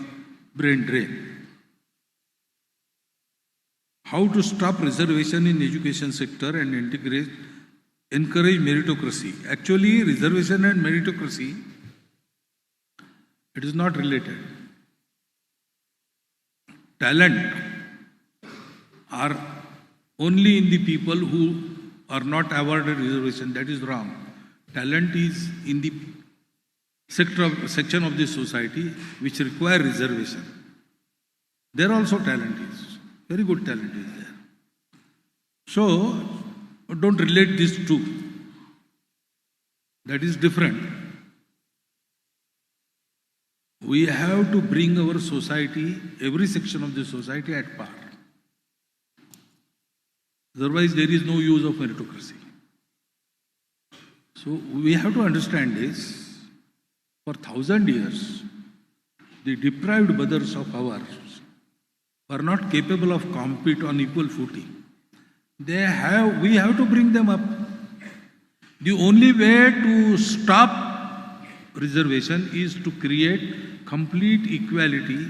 brain drain. How to stop reservation in education sector and encourage meritocracy. Actually, reservation and meritocracy, it is not related. Talent are only in the people who are not awarded reservation. That is wrong. Talent is in the section of the society which require reservation. There also talent is. Very good talent is there. So, don't relate these two. That is different. We have to bring our society, every section of the society at par. Otherwise, there is no use of meritocracy. So, we have to understand this. For 1,000 years, the deprived brothers of ours were not capable of compete on equal footing. We have to bring them up. The only way to stop reservation is to create complete equality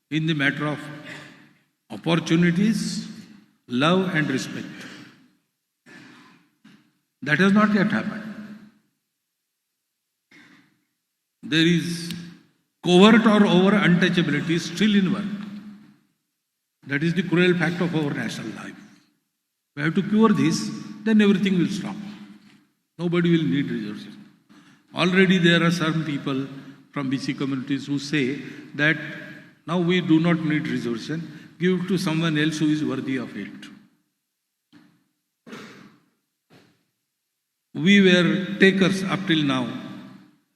in the matter of opportunities, love and respect. That has not yet happened. There is covert or over untouchability still in work. That is the cruel fact of our national life. We have to cure this, then everything will stop. Nobody will need reservation. Already there are some people from BC communities who say that now we do not need reservation, give it to someone else who is worthy of it. We were takers up till now.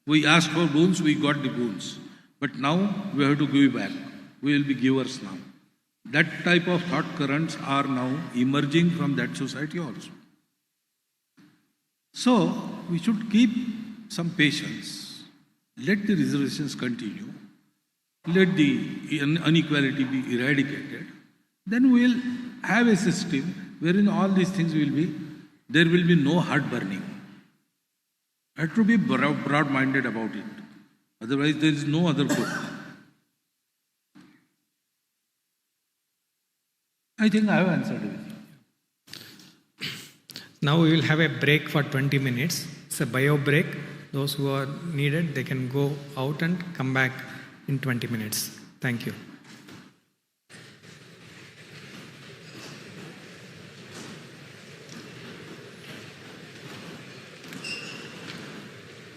We asked for boons, we got the boons. But now we have to give back. We will be givers now. That type of thought currents are now emerging from that society also. So, we should keep some patience. Let the reservations continue. Let the inequality be eradicated. Then we will have a system wherein all these things will be, there will be no heart burning. I have to be broad-minded about it. Otherwise, there is no other good. I think I have answered everything. Now we will have a break for 20 minutes. It's a bio break. Those who are needed, they can go out and come back in 20 minutes. Thank you.